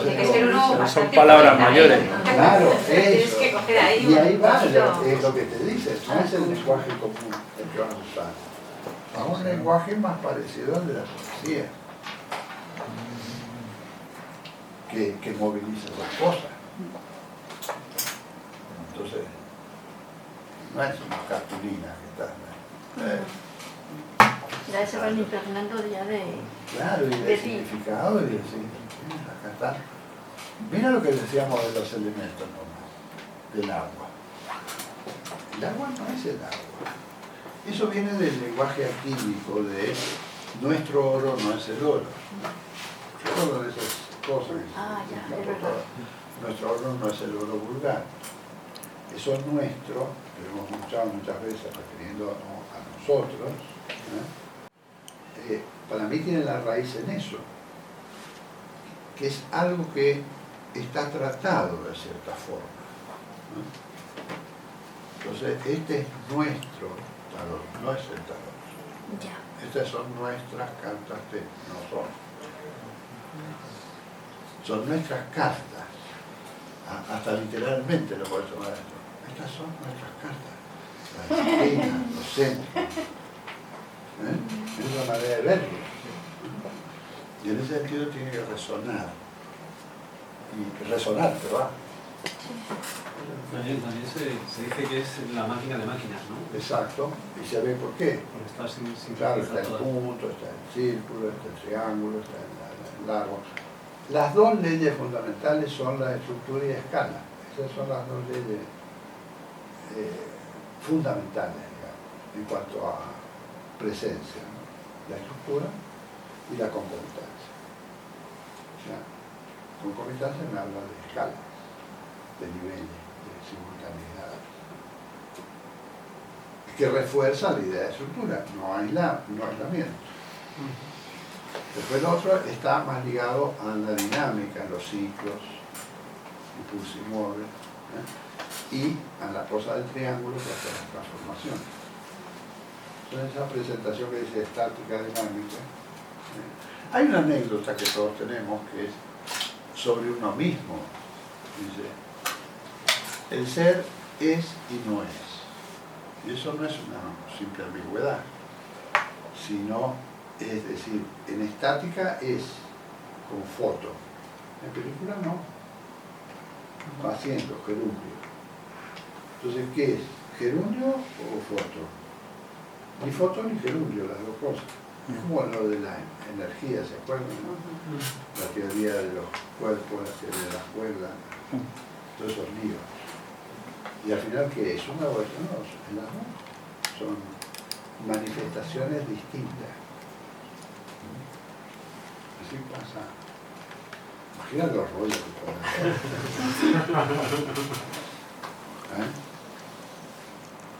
Tiene que ser uno Son bastante palabras poeta, mayores. Claro, Tienes eso. que coger ahí Y ahí un va, poquito. es lo que te dices, no es el lenguaje común el que vamos a usar. A un lenguaje más parecido al de la poesía, que moviliza las cosas. Entonces, no es una cartulina que está. Ya se van impregnando ya de... Claro, y de de ti. significado y de acá está. Mira lo que decíamos de los elementos nomás, del agua. El agua no es el agua. Eso viene del lenguaje alquímico de nuestro oro no es el oro. Todas esas cosas. Ah, ya, es verdad. Nuestro oro no es el oro vulgar. Eso es nuestro, que lo hemos mostrado muchas veces refiriendo a nosotros, para mí tiene la raíz en eso, que es algo que está tratado de cierta forma, ¿no? Entonces, este es nuestro tarot, no es el tarot. Ya. Estas son nuestras cartas, no son nuestras cartas. Hasta literalmente lo puedes tomar esto. Estas son nuestras cartas. Las disciplinas, los centros. Es una manera de verlo. Y en ese sentido tiene que resonar. Y resonar, pero va. También se dice que es la máquina de máquinas, ¿no? Exacto. Y se ve por qué. Porque está sin Claro, está el punto, está el círculo, está el triángulo, está el largo. Las dos leyes fundamentales son la estructura y la escala. Esas son las dos leyes fundamentales, digamos, en cuanto a presencia, ¿no? La estructura y la concomitancia. O sea, concomitancia me habla de escalas, de niveles, de simultaneidad, que refuerza la idea de estructura, no aislamiento. Después lo otro está más ligado a la dinámica, los ciclos, impulso y mueve, y a la cosa del triángulo que hace las transformaciones. Entonces esa presentación que dice estática dinámica, hay una anécdota que todos tenemos que es sobre uno mismo. Dice, el ser es y no es. Y eso no es una simple ambigüedad, sino, es decir, en estática es con foto, en película no, va haciendo gerundio. Entonces, ¿qué es? ¿Gerundio o foto? Ni foto ni gerundio, las dos cosas. Es como lo de la energía, ¿se acuerdan? ¿No? La teoría de los cuerpos, la teoría de las cuerdas, todos esos líos. Y al final, ¿qué es? Una o otra, no, las dos son manifestaciones distintas. Así pasa. Imagina los rollos que pueden hacer.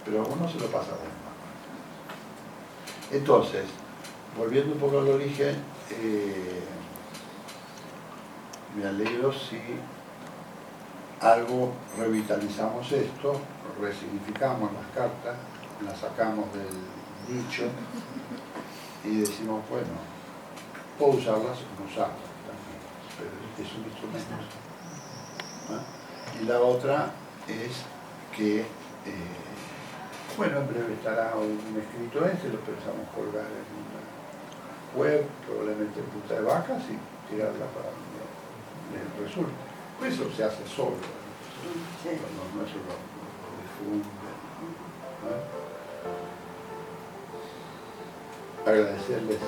Pero uno se lo pasa de más. Entonces, volviendo un poco al origen, me alegro si algo revitalizamos esto, resignificamos las cartas, las sacamos del dicho y decimos, bueno, puedo usarlas o no usarlas también, pero es un instrumento. Y la otra es que, bueno, en breve estará un escrito lo pensamos colgar en una web, probablemente en punta de vacas y tirarla para donde le resulte. Pues eso se hace solo, cuando no es lo difunde. Agradecerles